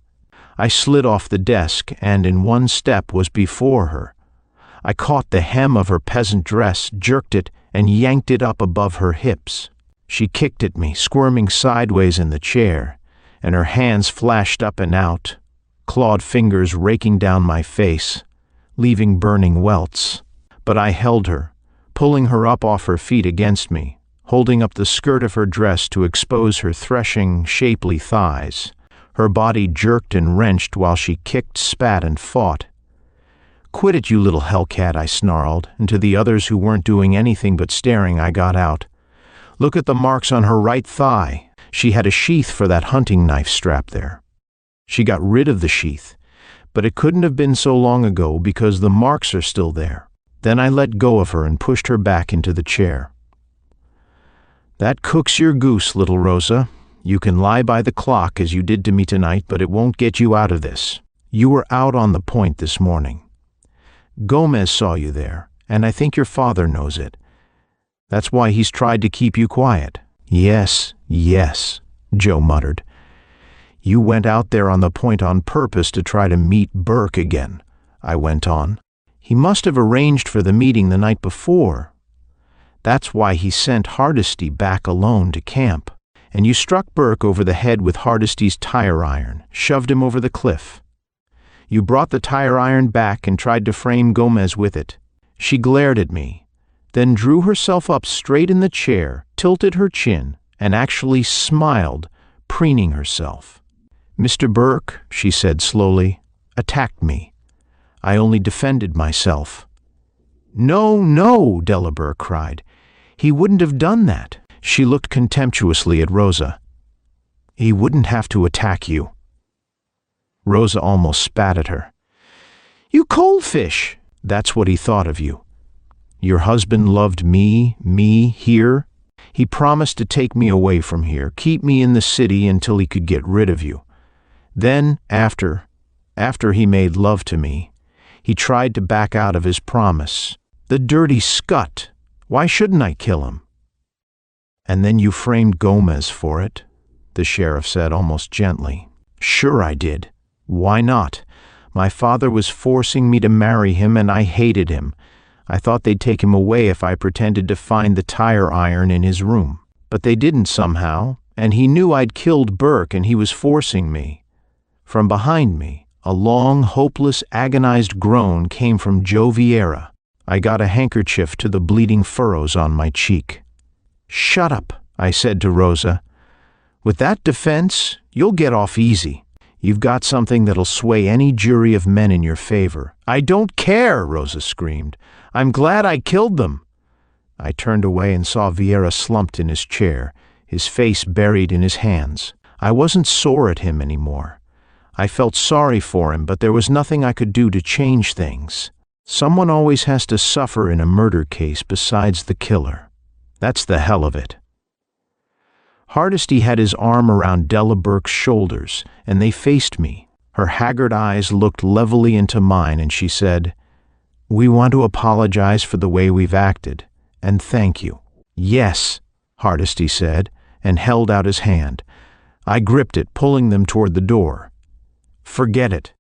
I slid off the desk and in one step was before her. I caught the hem of her peasant dress, jerked it, and yanked it up above her hips. She kicked at me, squirming sideways in the chair, and her hands flashed up and out, clawed fingers raking down my face, leaving burning welts. But I held her, pulling her up off her feet against me, holding up the skirt of her dress to expose her threshing, shapely thighs. Her body jerked and wrenched while she kicked, spat, and fought. "Quit it, you little hellcat," I snarled, and to the others who weren't doing anything but staring, I got out. "Look at the marks on her right thigh. She had a sheath for that hunting knife strapped there. She got rid of the sheath, but it couldn't have been so long ago because the marks are still there." Then I let go of her and pushed her back into the chair. "That cooks your goose, little Rosa. You can lie by the clock as you did to me tonight, but it won't get you out of this. You were out on the point this morning. Gomez saw you there, and I think your father knows it. That's why he's tried to keep you quiet." Yes, Joe muttered. "You went out there on the point on purpose to try to meet Burke again," I went on. "He must have arranged for the meeting the night before. That's why he sent Hardesty back alone to camp. And you struck Burke over the head with Hardesty's tire iron, shoved him over the cliff. You brought the tire iron back and tried to frame Gomez with it." She glared at me, then drew herself up straight in the chair, tilted her chin, and actually smiled, preening herself. "Mr. Burke," she said slowly, "attacked me. I only defended myself." No, Delabur cried. "He wouldn't have done that." She looked contemptuously at Rosa. "He wouldn't have to attack you." Rosa almost spat at her. "You coldfish!" "That's what he thought of you. Your husband loved me here. He promised to take me away from here, keep me in the city until he could get rid of you. Then, after he made love to me, he tried to back out of his promise. The dirty scut! Why shouldn't I kill him?" "And then you framed Gomez for it," the sheriff said almost gently. "Sure I did. Why not? My father was forcing me to marry him and I hated him. I thought they'd take him away if I pretended to find the tire iron in his room. But they didn't somehow, and he knew I'd killed Burke and he was forcing me." From behind me, a long, hopeless, agonized groan came from Joe Vieira. I got a handkerchief to the bleeding furrows on my cheek. "Shut up," I said to Rosa. "With that defense, you'll get off easy. You've got something that'll sway any jury of men in your favor." "I don't care," Rosa screamed. "I'm glad I killed them." I turned away and saw Vieira slumped in his chair, his face buried in his hands. I wasn't sore at him anymore. I felt sorry for him, but there was nothing I could do to change things. Someone always has to suffer in a murder case besides the killer. That's the hell of it. Hardesty had his arm around Della Burke's shoulders, and they faced me, Her haggard eyes looked levelly into mine, and she said, "We want to apologize for the way we've acted, and thank you." "Yes," Hardesty said, and held out his hand. I gripped it, pulling them toward the door. "Forget it.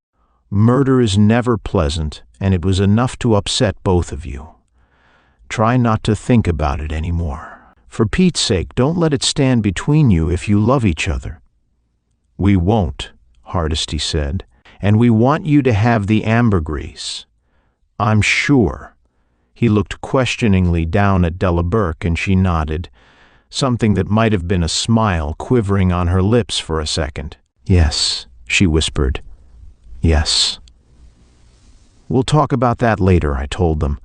Murder is never pleasant, and it was enough to upset both of you. Try not to think about it anymore. For Pete's sake, don't let it stand between you if you love each other." "We won't," Hardesty said, "and we want you to have the ambergris." "I'm sure." He looked questioningly down at Della Burke, and she nodded, something that might have been a smile quivering on her lips for a second. "Yes," she whispered. "Yes." "We'll talk about that later," I told them.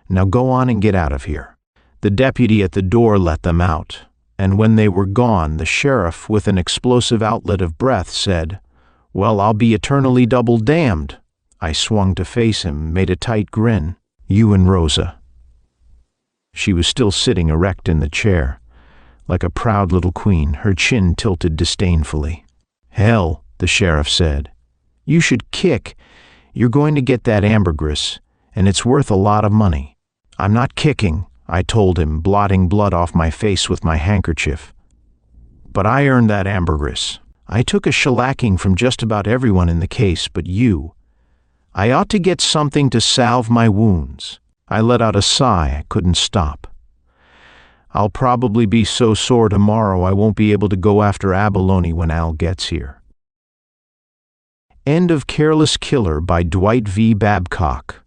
"Now go on and get out of here." The deputy at the door let them out, and when they were gone, the sheriff, with an explosive outlet of breath, said, "Well, I'll be eternally double damned." I swung to face him, made a tight grin. "You and Rosa." She was still sitting erect in the chair, like a proud little queen, her chin tilted disdainfully. "Hell," the sheriff said. "You should kick. You're going to get that ambergris, and it's worth a lot of money." "I'm not kicking," I told him, blotting blood off my face with my handkerchief. "But I earned that ambergris. I took a shellacking from just about everyone in the case but you. I ought to get something to salve my wounds." I let out a sigh I couldn't stop. "I'll probably be so sore tomorrow I won't be able to go after Abalone when Al gets here." End of Careless Killer by Dwight V. Babcock.